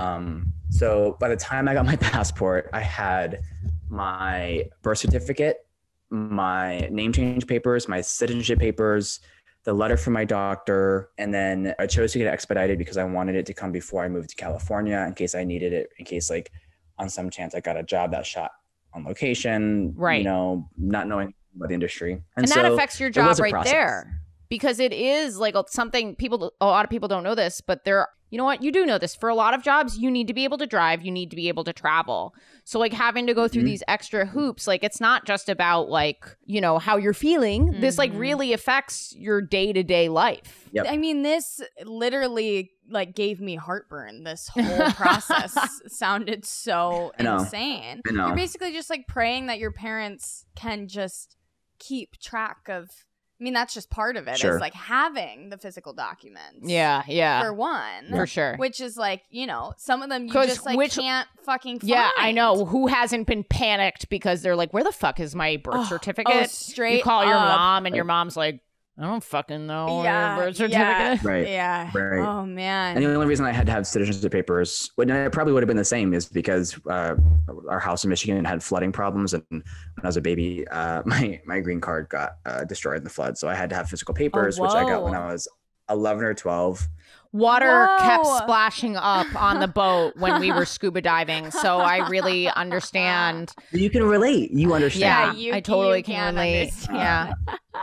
So by the time I got my passport, I had my birth certificate, my name change papers, my citizenship papers, the letter from my doctor, and then I chose to get it expedited because I wanted it to come before I moved to California in case I needed it, in case like on some chance I got a job that shot on location, right? You know, not knowing about the industry. And that affects your job right there. Because it is like something a lot of people don't know this, but you know what? You do know this. For a lot of jobs, you need to be able to drive. You need to be able to travel. So like having to go through these extra hoops, like it's not just about like, you know, how you're feeling. This like really affects your day-to-day life. Yep. I mean, this literally like gave me heartburn. This whole process sounded so insane. I know. You're basically just like praying that your parents can just keep track of. I mean, that's just part of it. Sure. Is like having the physical documents. Yeah. For one. For sure. Which is like, you know, some of them you just like can't fucking find. Yeah, I know. Who hasn't been panicked because they're like, where the fuck is my birth certificate? Straight You call your mom and your mom's like, I don't fucking know your birth certificate. Right. Yeah. Right. Oh, man. And the only reason I had to have citizenship papers, and it probably would have been the same, is because our house in Michigan had flooding problems. And when I was a baby, my green card got destroyed in the flood. So I had to have physical papers, which I got when I was 11 or 12. Water kept splashing up on the boat when we were scuba diving. So I really understand. You can relate. You understand. Yeah, I totally can relate. Yeah.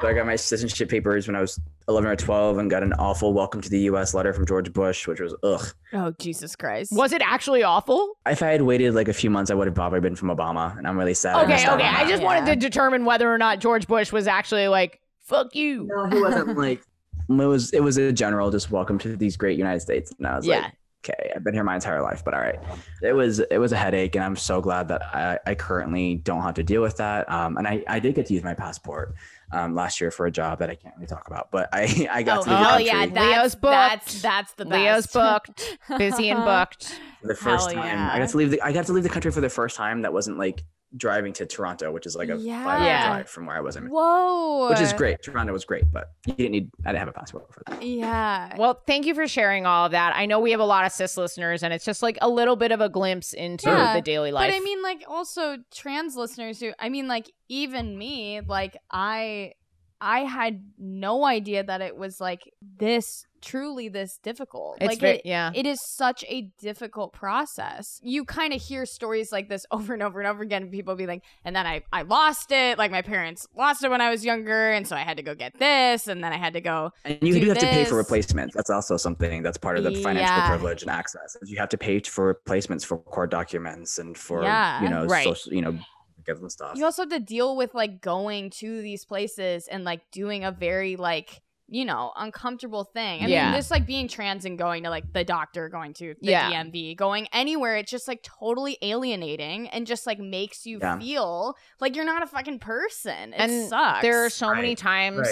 So I got my citizenship papers when I was 11 or 12 and got an awful welcome to the U.S. letter from George Bush, which was ugh. Oh, Jesus Christ. Was it actually awful? If I had waited like a few months, I would have probably been from Obama. And I'm really sad. Okay. I just wanted to determine whether or not George Bush was actually like, fuck you. No, he wasn't like... It was a general just welcome to these great United States. And I was like, okay, I've been here my entire life, but all right. It was a headache, and I'm so glad that I currently don't have to deal with that. And I did get to use my passport last year for a job that I can't really talk about, but I got to leave the country. Yeah, Leo's booked. That's the best. Leo's booked. Busy and booked. For the first time, I got to leave the country for the first time. That wasn't like driving to Toronto, which is like a 5-hour drive from where I was in. Whoa. Which is great. Toronto was great, but I didn't have a passport for that. Yeah. Well, thank you for sharing all of that. I know we have a lot of cis listeners, and it's just like a little bit of a glimpse into the daily life. But I mean, like also trans listeners who, I mean, like even me, like I had no idea that it was like this truly this difficult. It's it is such a difficult process. You kind of hear stories like this over and over and over again. And people be like, and then I lost it. Like my parents lost it when I was younger. And so I had to go get this. And then I had to go. And you do have to pay for replacements. That's also something that's part of the financial privilege and access. You have to pay for replacements for court documents and for, social, and stuff. You also have to deal with like going to these places and like doing a very like, uncomfortable thing. I mean, just like being trans and going to like the doctor, going to the DMV, going anywhere, it's just like totally alienating and just like makes you feel like you're not a fucking person. It sucks. There are so many times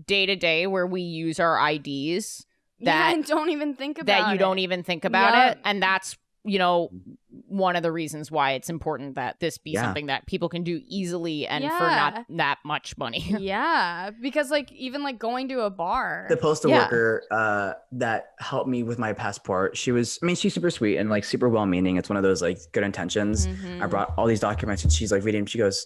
day to day where we use our IDs that and don't even think about that you don't even think about it. And that's, one of the reasons why it's important that this be something that people can do easily and for not that much money. Because like even like going to a bar. The postal worker that helped me with my passport, she's super sweet and like super well-meaning. It's one of those like good intentions. I brought all these documents and she's like reading them. She goes,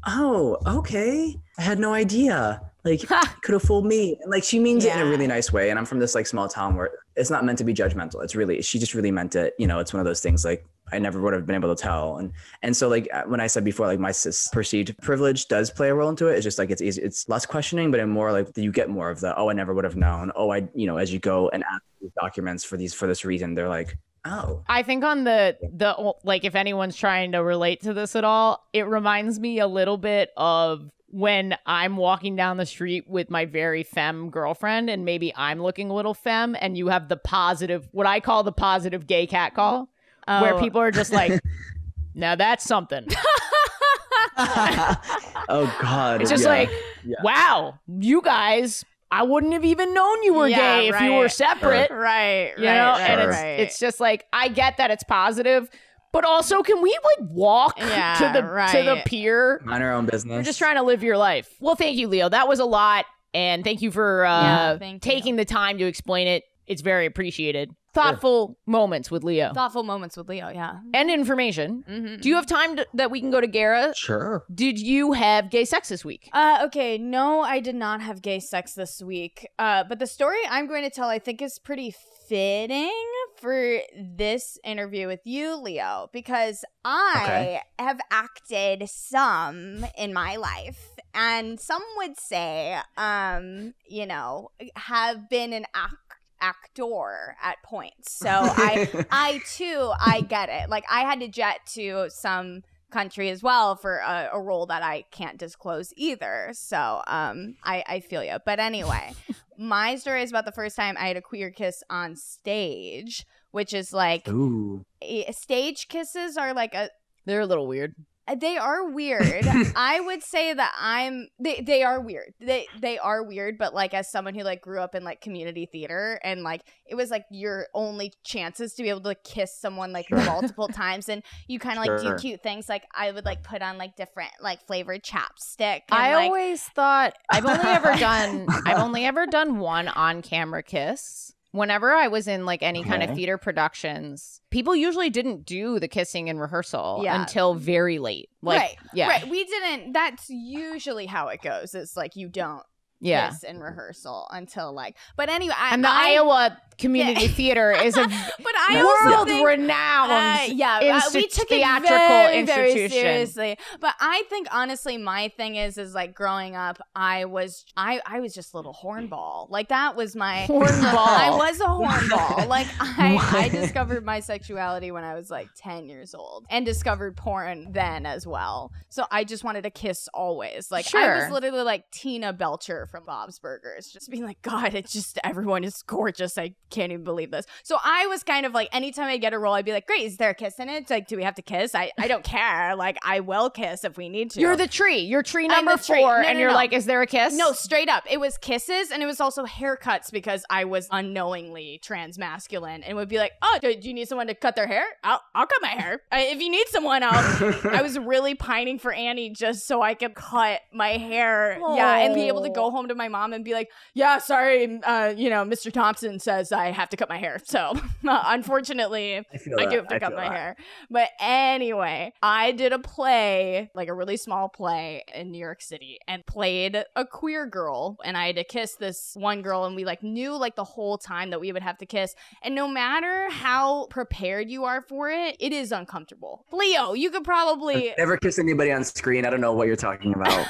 "Oh, okay. I had no idea. Like, could have fooled me." And like, she means it in a really nice way. And I'm from this like small town where it's not meant to be judgmental. She just really meant it. It's one of those things like I never would have been able to tell. And so like when I said before, like my cis perceived privilege does play a role into it. It's just like, it's easy. It's less questioning, but in more like you get more of the, I never would have known. As you go and ask these documents for this reason, they're like, oh. I think on the like, if anyone's trying to relate to this at all, it reminds me a little bit of when I'm walking down the street with my very femme girlfriend and maybe I'm looking a little femme and you have what I call the positive gay cat call, where people are just like, now that's something. Oh God. It's just like, wow, you guys, I wouldn't have even known you were gay if you were separate. It's just like, I get that it's positive, but also, can we like walk to the pier? Mind our own business. We're just trying to live your life. Well, thank you, Leo. That was a lot. And thank you for taking the time to explain it. It's very appreciated. Thoughtful moments with Leo. Yeah. And information. Mm-hmm. Do you have time that we can go to Gara? Sure. Did you have gay sex this week? Okay. No, I did not have gay sex this week. But the story I'm going to tell, I think, is pretty fitting for this interview with you, Leo, because I have acted some in my life, and some would say, have been an actor at points. So I too, I get it. Like I had to jet to some country as well for a role that I can't disclose either. So I feel you. But anyway, my story is about the first time I had a queer kiss on stage, which is like, stage kisses are like they're a little weird. They are weird. I would say that they are weird. They are weird, but like as someone who like grew up in like community theater and like it was like your only chances to be able to kiss someone like multiple times, and you kind of like do cute things. Like I would like put on like different like flavored chapstick. And, I always thought I've only ever done one on camera kiss. Whenever I was in like any kind of theater productions, people usually didn't do the kissing in rehearsal until very late. Like, right. We didn't. That's usually how it goes. It's like you don't kiss in rehearsal until like. But anyway, and the Iowa Community Theater is a world-renowned we took theatrical it institution. Very seriously. But I think honestly, my thing is like growing up, I was just a little hornball. Like that was my hornball. I was a hornball. Like I discovered my sexuality when I was like 10 years old and discovered porn then as well. So I just wanted to kiss always. Like I was literally like Tina Belcher from Bob's Burgers, just being like, God, it's just everyone is gorgeous. I can't even believe this. So I was kind of like, anytime I get a role, I'd be like, great, is there a kiss in it? It's like, do we have to kiss? I don't care. Like, I will kiss if we need to. You're the tree. You're tree number 4, and you're like, is there a kiss? No, straight up. It was kisses, and it was also haircuts because I was unknowingly transmasculine, and would be like, oh, do you need someone to cut their hair? I'll cut my hair. If you need someone, I was really pining for Annie just so I could cut my hair, and be able to go home home to my mom and be like, yeah, sorry, Mr. Thompson says I have to cut my hair. So unfortunately, I do have to cut my hair. But anyway, I did a play, like a really small play in New York City, and played a queer girl. And I had to kiss this one girl, and we like knew like the whole time that we would have to kiss. And no matter how prepared you are for it, it is uncomfortable. Leo, you could probably never kiss anybody on screen. I don't know what you're talking about.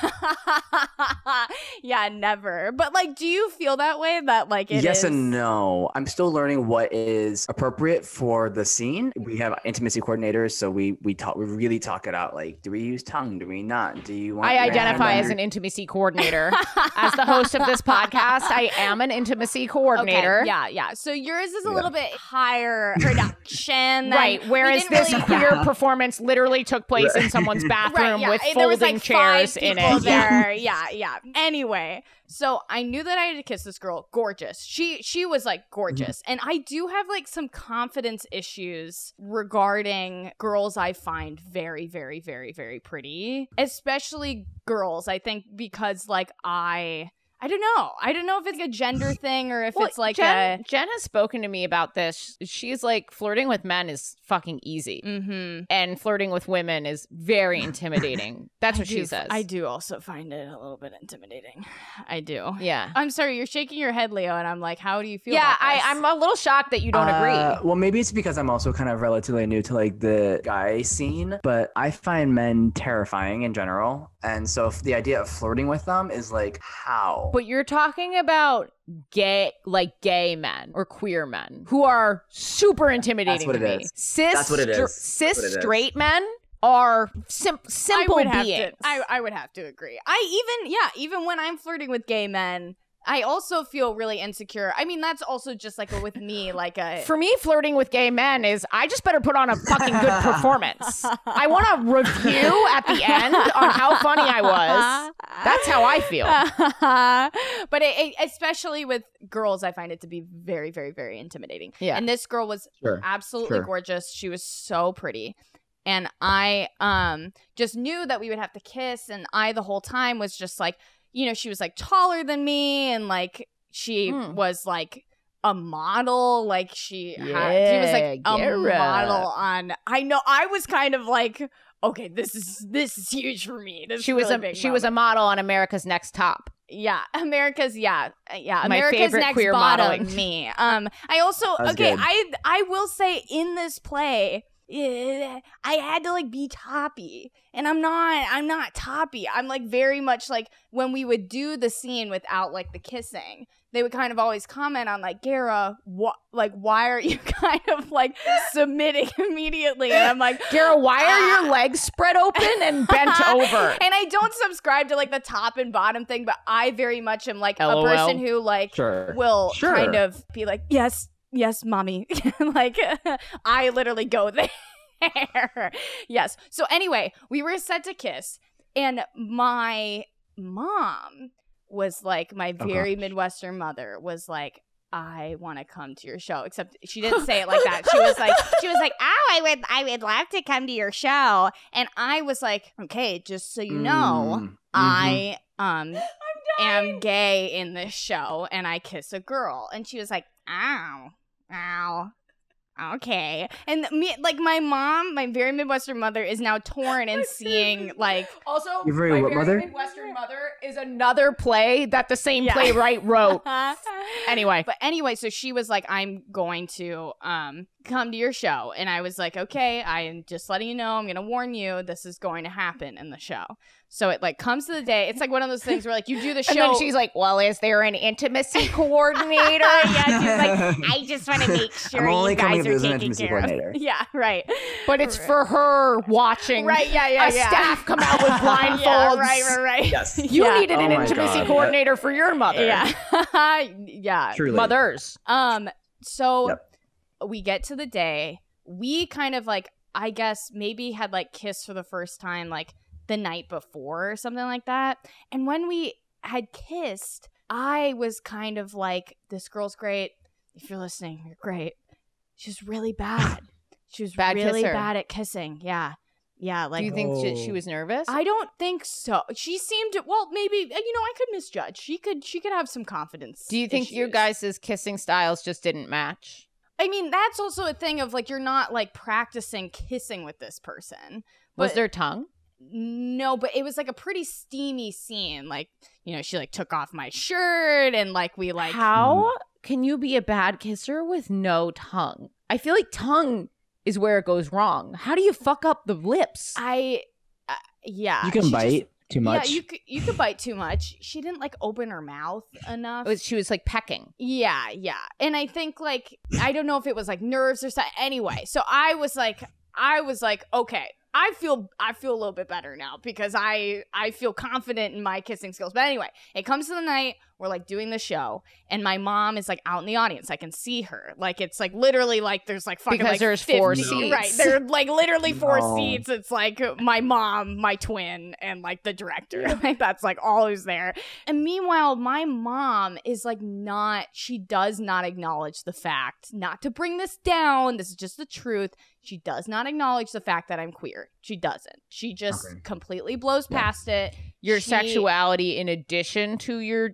Yeah, never. But like, do you feel that way? That like it yes is... and no. I'm still learning what is appropriate for the scene. We have intimacy coordinators, so we really talk it out. Like, do we use tongue? Do we not? Do you want? I identify as an intimacy coordinator. As the host of this podcast, I am an intimacy coordinator. Okay, yeah. So yours is a little bit higher production, right? Whereas this queer performance literally took place in someone's bathroom with folding chairs in it. There. Yeah. Anyway, so I knew that I had to kiss this girl. Gorgeous. She was like gorgeous. And I do have like some confidence issues regarding girls I find very, very, very, very pretty. Especially girls, I think, because like I don't know. I don't know if it's a gender thing or if it's like Jen has spoken to me about this. She's like, flirting with men is fucking easy. Mm-hmm. And flirting with women is very intimidating. That's what she says. I do also find it a little bit intimidating. I do. Yeah. I'm sorry, you're shaking your head, Leo, and I'm like, how do you feel about this? I'm a little shocked that you don't agree. Well, maybe it's because I'm also kind of relatively new to like the guy scene, but I find men terrifying in general. And so if the idea of flirting with them is like, how? But you're talking about gay men or queer men who are super intimidating to me. That's what it is. Cis straight men are simple beings. I would have to agree. Even when I'm flirting with gay men, I also feel really insecure. I mean, that's also just like with me, like a... For me, flirting with gay men is, I just better put on a fucking good performance. I want a review at the end on how funny I was. That's how I feel. But especially with girls, I find it to be very, very, very intimidating. Yeah. And this girl was absolutely gorgeous. She was so pretty. And I just knew that we would have to kiss. And I, the whole time, was just like, she was like taller than me, and like she was like a model. Like she was like a model on. I know. I was kind of like, okay, this is huge for me. She was a model on America's Next Top. Yeah, America's My America's favorite Next queer Bottom. modeling. Me. I also good. I will say in this play, I had to like be toppy, and I'm not toppy. I'm like very much like when we would do the scene without like the kissing, they would kind of always comment on like, Gara, why are you kind of like submitting immediately? And I'm like, Gara, why are your legs spread open and bent over? And I don't subscribe to like the top and bottom thing, but I very much am like LOL. a person who like will kind of be like, yes, mommy. Like, I literally go there. Yes. So anyway, we were set to kiss, and my mom was like, my very Midwestern mother was like, I want to come to your show. Except she didn't say it like that. She was like, oh, I would love to come to your show. And I was like, okay, just so you know, I am gay in this show, and I kiss a girl. And she was like, ow. Okay. And me, like my mom, my very Midwestern mother, is now torn and seeing like. Also, my very Midwestern mother is another play that the same playwright wrote. Anyway, so she was like, I'm going to come to your show, and I was like, okay, I'm just letting you know, I'm gonna warn you, this is going to happen in the show. So it like comes to the day. It's like one of those things where like you do the show. And then she's like, well, is there an intimacy coordinator? Yeah, she's like, I just want to make sure you guys are taken care of. Yeah, right. But it's for her watching staff come out with blindfolds. Yeah, right. Yes. You needed an intimacy coordinator for your mother. Yeah. Yeah. Truly. Mothers. So we get to the day. We kind of like, I guess maybe had like kissed for the first time like the night before or something like that. And when we had kissed, I was kind of like, this girl's great. If you're listening, you're great. She was really bad. She was really bad at kissing. Yeah. Yeah, like, do you think she was nervous? I don't think so. She seemed, well, maybe, I could misjudge. She could have some confidence. Do you think your guys' kissing styles just didn't match? I mean, that's also a thing of like, you're not like practicing kissing with this person. Was there tongue? No, but it was like a pretty steamy scene. Like, she like took off my shirt and like we like. How can you be a bad kisser with no tongue? I feel like tongue is where it goes wrong. How do you fuck up the lips? Yeah. You can bite too much. Yeah, you could bite too much. She didn't like open her mouth enough. She was like pecking. Yeah. And I think like, I don't know if it was like nerves or something. Anyway, so I was like, okay, I feel a little bit better now because I feel confident in my kissing skills. But anyway, it comes to the night, we're like doing the show, and my mom is like out in the audience. I can see her. Like it's like literally like there's like fucking because like there's 50, 4 seats. Right. There are like literally 4 seats. It's like my mom, my twin, and like the director. Like that's like all who's there. And meanwhile, my mom is like she does not acknowledge the fact, not to bring this down, this is just the truth. She does not acknowledge the fact that I'm queer. She doesn't. She just completely blows past it. Your sexuality in addition to your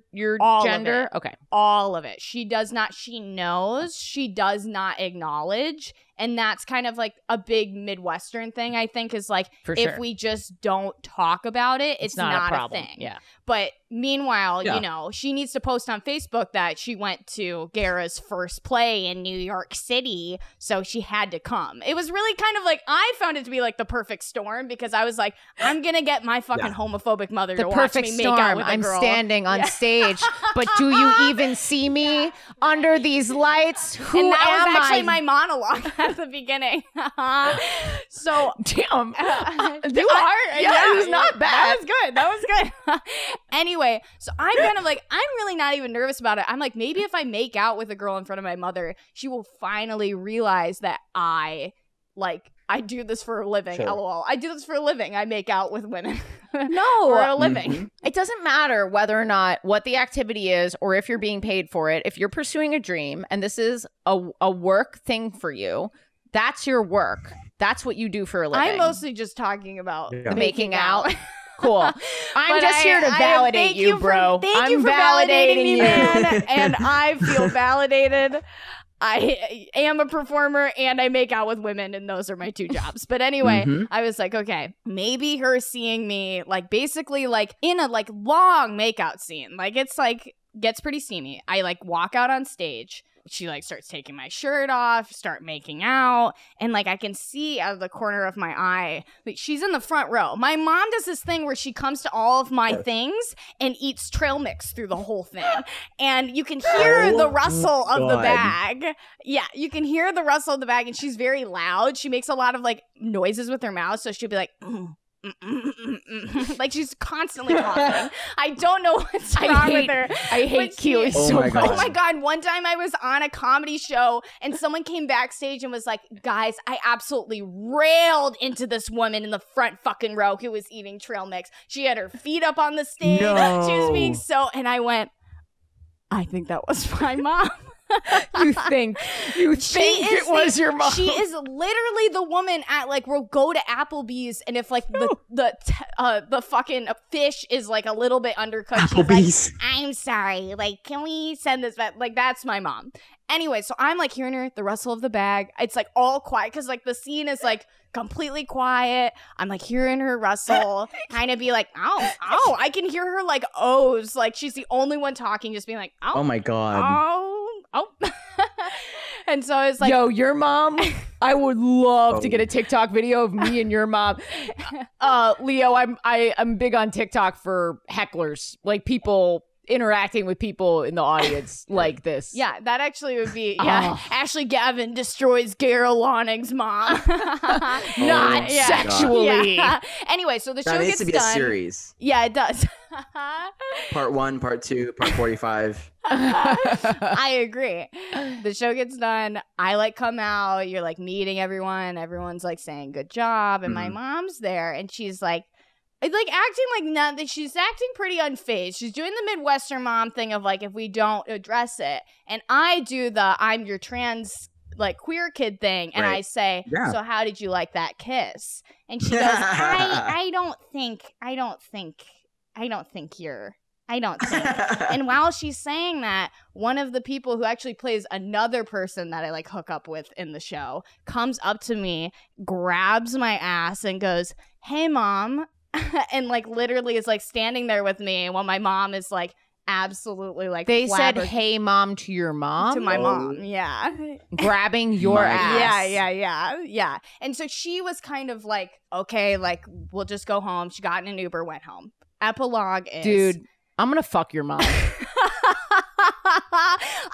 gender? Okay. All of it. She does not. She knows. She does not acknowledge. And that's kind of like a big Midwestern thing, I think, is like, if we just don't talk about it, it's not a problem. Thing. Yeah. But meanwhile, she needs to post on Facebook that she went to Gara's first play in New York City, so she had to come. It was really kind of like, I found it to be like the perfect storm because I was like, I'm going to get my fucking homophobic mother to watch me make out with a girl. I'm standing on stage, but do you even see me under these lights? Who and that am was actually I? My monologue at the beginning. So damn, you are. Yeah, it was not bad. That was good. Anyway, so I'm kind of like, I'm really not even nervous about it. I'm like, maybe if I make out with a girl in front of my mother, she will finally realize that I do this for a living. Sure. LOL. I do this for a living. I make out with women. No, for a living. Mm-hmm. It doesn't matter whether or not what the activity is or if you're being paid for it. If you're pursuing a dream and this is a work thing for you, that's your work. That's what you do for a living. I'm mostly just talking about the making out. Cool. I'm just here to validate you, bro. Thank you for validating me, man. And I feel validated. I am a performer and I make out with women, and those are my 2 jobs. But anyway, I was like, okay, maybe her seeing me like basically like in a like long makeout scene. Like it's like gets pretty steamy. I like walk out on stage. She like starts taking my shirt off, start making out, and like I can see out of the corner of my eye, like she's in the front row. My mom does this thing where she comes to all of my things and eats trail mix through the whole thing. And you can hear the rustle of the bag. Yeah, you can hear the rustle of the bag, and she's very loud. She makes a lot of like noises with her mouth, so she'll be like like she's constantly talking. I don't know what's wrong with her. I hate Keely so much. Oh my god, one time I was on a comedy show and someone came backstage and was like, guys, I absolutely railed into this woman in the front fucking row who was eating trail mix. She had her feet up on the stage. No. She was being and I went, I think that was my mom. You think it was your mom? She is literally the woman at like we'll go to Applebee's, and if like the fucking fish is like a little bit undercooked, she's like, I'm sorry, like can we send this back? Like that's my mom. Anyway, so I'm like hearing her, the rustle of the bag. It's like all quiet because like the scene is like completely quiet. I'm like hearing her rustle, kind of be like, oh, I can hear her like ohs, like she's the only one talking, just being like, oh my god, oh. And so I was like, yo, your mom, I would love to get a TikTok video of me and your mom. Leo, I'm big on TikTok for hecklers, like people interacting with people in the audience like this. Yeah, that actually would be Ashley Gavin destroys Gara Lonning's mom. Not sexually. Yeah. Anyway, so the show needs gets to be done. A series. Yeah, it does. Part 1, part 2, part 45. I agree. The show gets done. I like come out. You're like meeting everyone. Everyone's like saying good job. And my mom's there and she's like acting like nothing. She's acting pretty unfazed. She's doing the Midwestern mom thing of like, if we don't address it. And I do the I'm your trans like queer kid thing, and I say, so how did you like that kiss? And she goes, I don't think. And while she's saying that, one of the people who actually plays another person that I like hook up with in the show comes up to me, grabs my ass, and goes, "Hey, Mom," and like literally is like standing there with me while my mom is like absolutely like they said "Hey, Mom" to your mom, to my mom, yeah, grabbing your ass, yeah. And so she was kind of like, okay, like we'll just go home. She got in an Uber, went home. Epilogue is, dude, I'm gonna fuck your mom.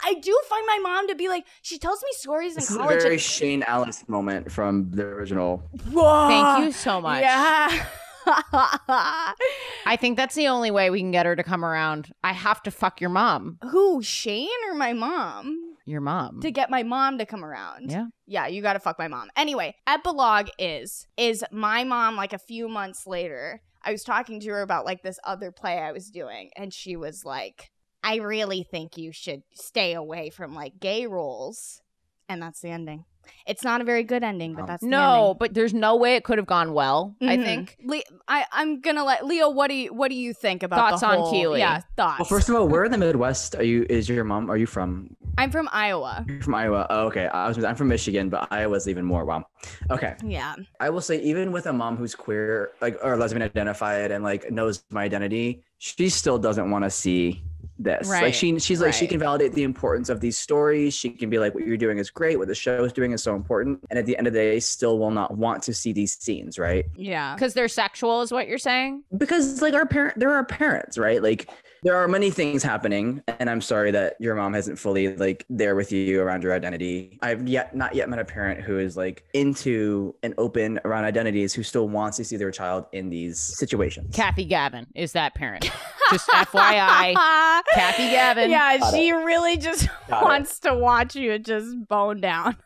I do find my mom to be like, she tells me stories in college. This is a very Shane Alice moment from the original. Whoa. Thank you so much. Yeah. I think that's the only way we can get her to come around. I have to fuck your mom. Who, Shane or my mom? Your mom. To get my mom to come around. Yeah. Yeah, you gotta fuck my mom. Anyway, epilogue is my mom, like a few months later, I was talking to her about like this other play I was doing, and she was like, I really think you should stay away from like gay roles. And that's the ending. It's not a very good ending, but that's the ending. No, but there's no way it could have gone well, I think. I'm gonna let Leo, what do you think about thoughts the whole, on Keely? Yeah, thoughts. Well, first of all, where in the Midwest are your mom? Are you from? I'm from Iowa. You're from Iowa. Oh, okay. I'm from Michigan, but Iowa's even more. Wow. Okay. Yeah. I will say, even with a mom who's queer, like, or lesbian identified and like knows my identity, she still doesn't want to see this. Right. Like she's like, she can validate the importance of these stories. She can be like, what you're doing is great. What the show is doing is so important. And at the end of the day, still will not want to see these scenes, right? Yeah. Because they're sexual is what you're saying? Because like they're our parents, right? Like there are many things happening, and I'm sorry that your mom hasn't fully like there with you around your identity. I've not yet met a parent who is like into and open around identities who still wants to see their child in these situations. Kathy Gavin is that parent. Just FYI, Kathy Gavin. Yeah, she really just wants to watch you just bone down.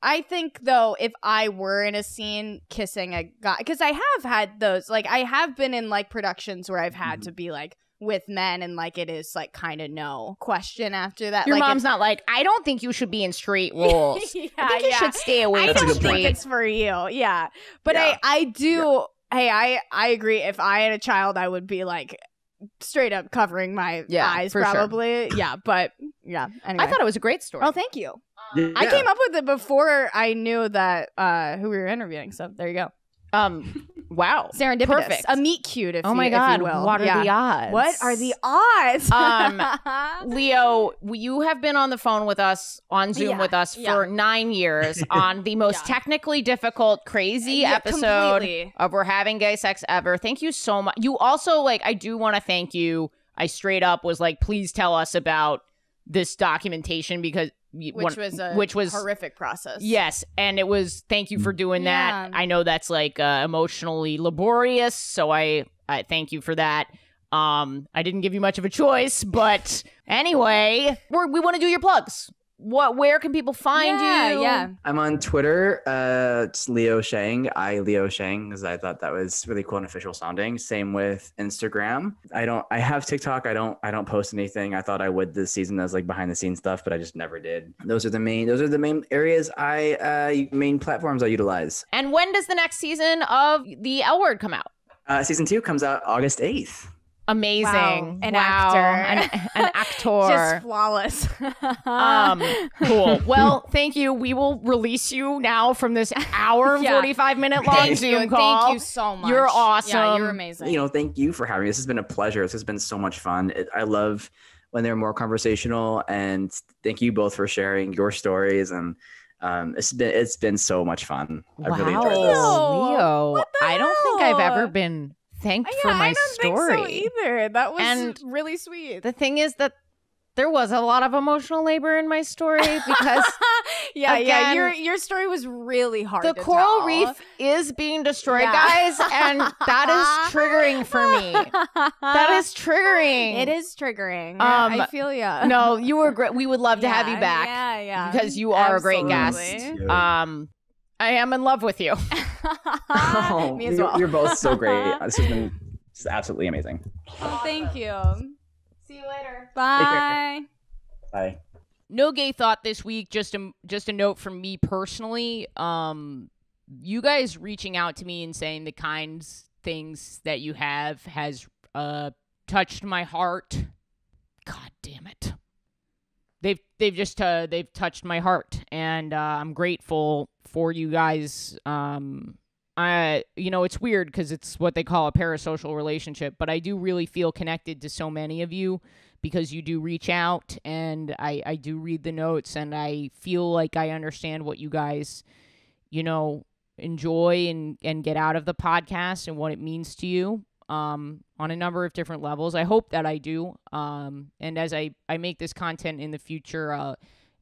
I think, though, if I were in a scene kissing a guy, because I have had those, like, I have been in, like, productions where I've had to be, like, with men, and, like, it is, like, kind of no question after that. Your like, mom's not like, I don't think you should be in straight roles. I think you should stay away from straight. I don't think it's for you. Yeah. But I do, I agree. If I had a child, I would be, like, straight up covering my eyes, probably. Sure. Yeah, but, yeah. Anyway. I thought it was a great story. Oh, thank you. Yeah. I came up with it before I knew that who we were interviewing, so there you go. Wow. Serendipitous. Perfect. A meet cute, if oh my you, God, if you will. What are the odds? What are the odds? Leo, you have been on the phone with us, on Zoom with us for 9 years on the most technically difficult, crazy episode of We're Having Gay Sex Ever. Thank you so much. You also, like, I do want to thank you. I straight up was like, please tell us about this documentation because which was horrific process. Yes, and it was thank you for doing that. I know that's like emotionally laborious, so I thank you for that. I didn't give you much of a choice, but anyway, we want to do your plugs. Where can people find you? Yeah. I'm on Twitter. It's Leo Sheng. Leo Sheng, because I thought that was really cool and official sounding. Same with Instagram. I have TikTok. I don't post anything. I thought I would this season as like behind the scenes stuff, but I just never did. Those are the main areas main platforms I utilize. And when does the next season of The L Word come out? Season 2 comes out August 8th. Amazing. Wow. An actor. An actor. Just flawless. Cool. Well, thank you. We will release you now from this hour and 45 minute long Zoom call. Thank you so much. You're awesome. Yeah, you're amazing. Thank you for having me. This has been a pleasure. This has been so much fun. I love when they're more conversational, and thank you both for sharing your stories, and it's been so much fun. Wow. I really enjoyed this. Leo, I don't think I've ever been thanked for my story. I don't think so either. That was really sweet. The thing is that there was a lot of emotional labor in my story because your story was really hard to the coral tell. reef is being destroyed, guys, and that is triggering for me. That is triggering. It is triggering. I feel ya. No, you were great. We would love to have you back. Yeah. Because you are a great guest. I am in love with you. Me as well. You're both so great. This has been absolutely amazing. Oh, thank you. See you later. Bye. Bye. no gay thought this week. Just a note from me personally. You guys reaching out to me and saying the kinds things that you have has touched my heart. God damn it. They've touched my heart, and I'm grateful for you guys. It's weird because it's what they call a parasocial relationship, but I do really feel connected to so many of you because you do reach out, and I do read the notes, and I feel like I understand what you guys, enjoy and get out of the podcast and what it means to you. On a number of different levels. I hope that I do. And as I make this content in the future, I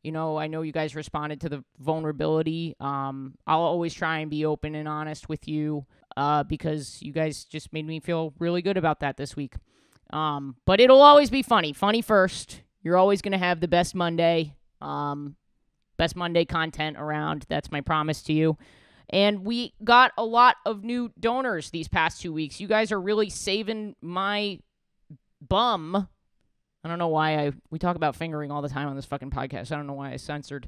know you guys responded to the vulnerability. I'll always try and be open and honest with you because you guys just made me feel really good about that this week. But it'll always be funny. Funny first. You're always going to have the best Monday. Best Monday content around. That's my promise to you. And we got a lot of new donors these past 2 weeks. You guys are really saving my bum. I don't know why we talk about fingering all the time on this fucking podcast. I don't know why I censored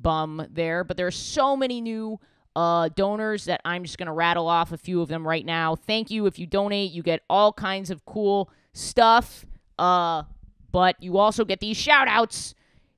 bum there. But there's so many new donors that I'm just going to rattle off a few of them right now. Thank you. If you donate, you get all kinds of cool stuff. But you also get these shout-outs.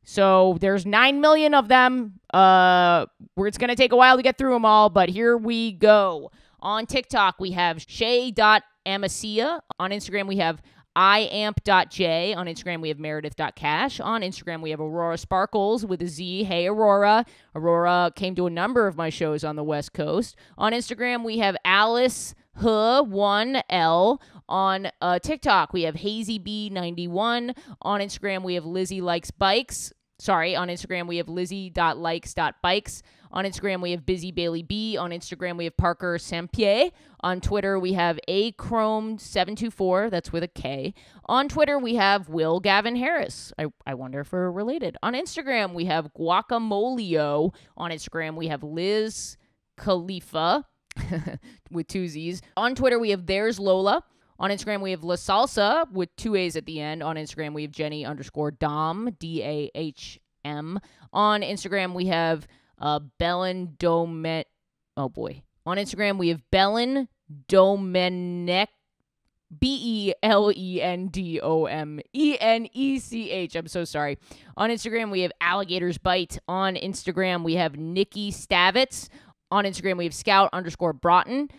So there's 9 million of them. It's going to take a while to get through them all, but here we go. On TikTok, we have shay.amacia. On Instagram, we have iamp.j. On Instagram, we have meredith.cash. On Instagram, we have Aurora Sparkles with a Z. Hey, Aurora. Aurora came to a number of my shows on the West Coast. On Instagram, we have Alice H1L. On TikTok, we have HazyB91. On Instagram, we have Lizzie Likes Bikes. On Instagram, we have Lizzie.likes.bikes. On Instagram, we have Busy Bailey B. On Instagram, we have Parker Sampier. On Twitter, we have Achrome724. That's with a K. On Twitter, we have Will Gavin Harris. I wonder if we're related. On Instagram, we have Guacamolio. On Instagram, we have Liz Khalifa with 2 Z's. On Twitter, we have There's Lola. On Instagram, we have La Salsa with 2 A's at the end. On Instagram, we have Jenny_Dom, D-A-H-M. On Instagram, we have Belen Domen... Oh, boy. On Instagram, we have Belen Domenech, Belendomenech. I'm so sorry. On Instagram, we have Alligators Bite. On Instagram, we have Nikki Stavitz. On Instagram, we have Scout_Broughton.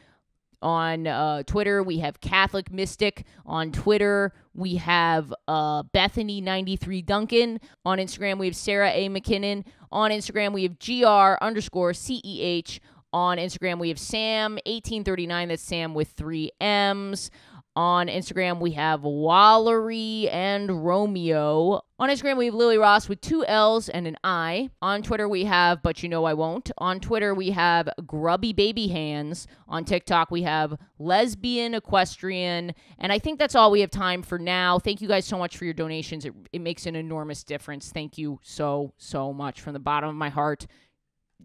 On Twitter, we have Catholic Mystic. On Twitter, we have Bethany93 Duncan. On Instagram, we have Sarah A. McKinnon. On Instagram, we have GR_CEH. On Instagram, we have Sam1839. That's Sam with 3 M's. On Instagram, we have Wallery and Romeo. On Instagram, we have Lily Ross with 2 L's and an I. On Twitter, we have But You Know I Won't. On Twitter, we have Grubby Baby Hands. On TikTok, we have Lesbian Equestrian. And I think that's all we have time for now. Thank you guys so much for your donations. It makes an enormous difference. Thank you so, so much from the bottom of my heart.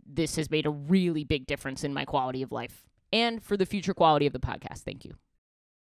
This has made a really big difference in my quality of life and for the future quality of the podcast. Thank you.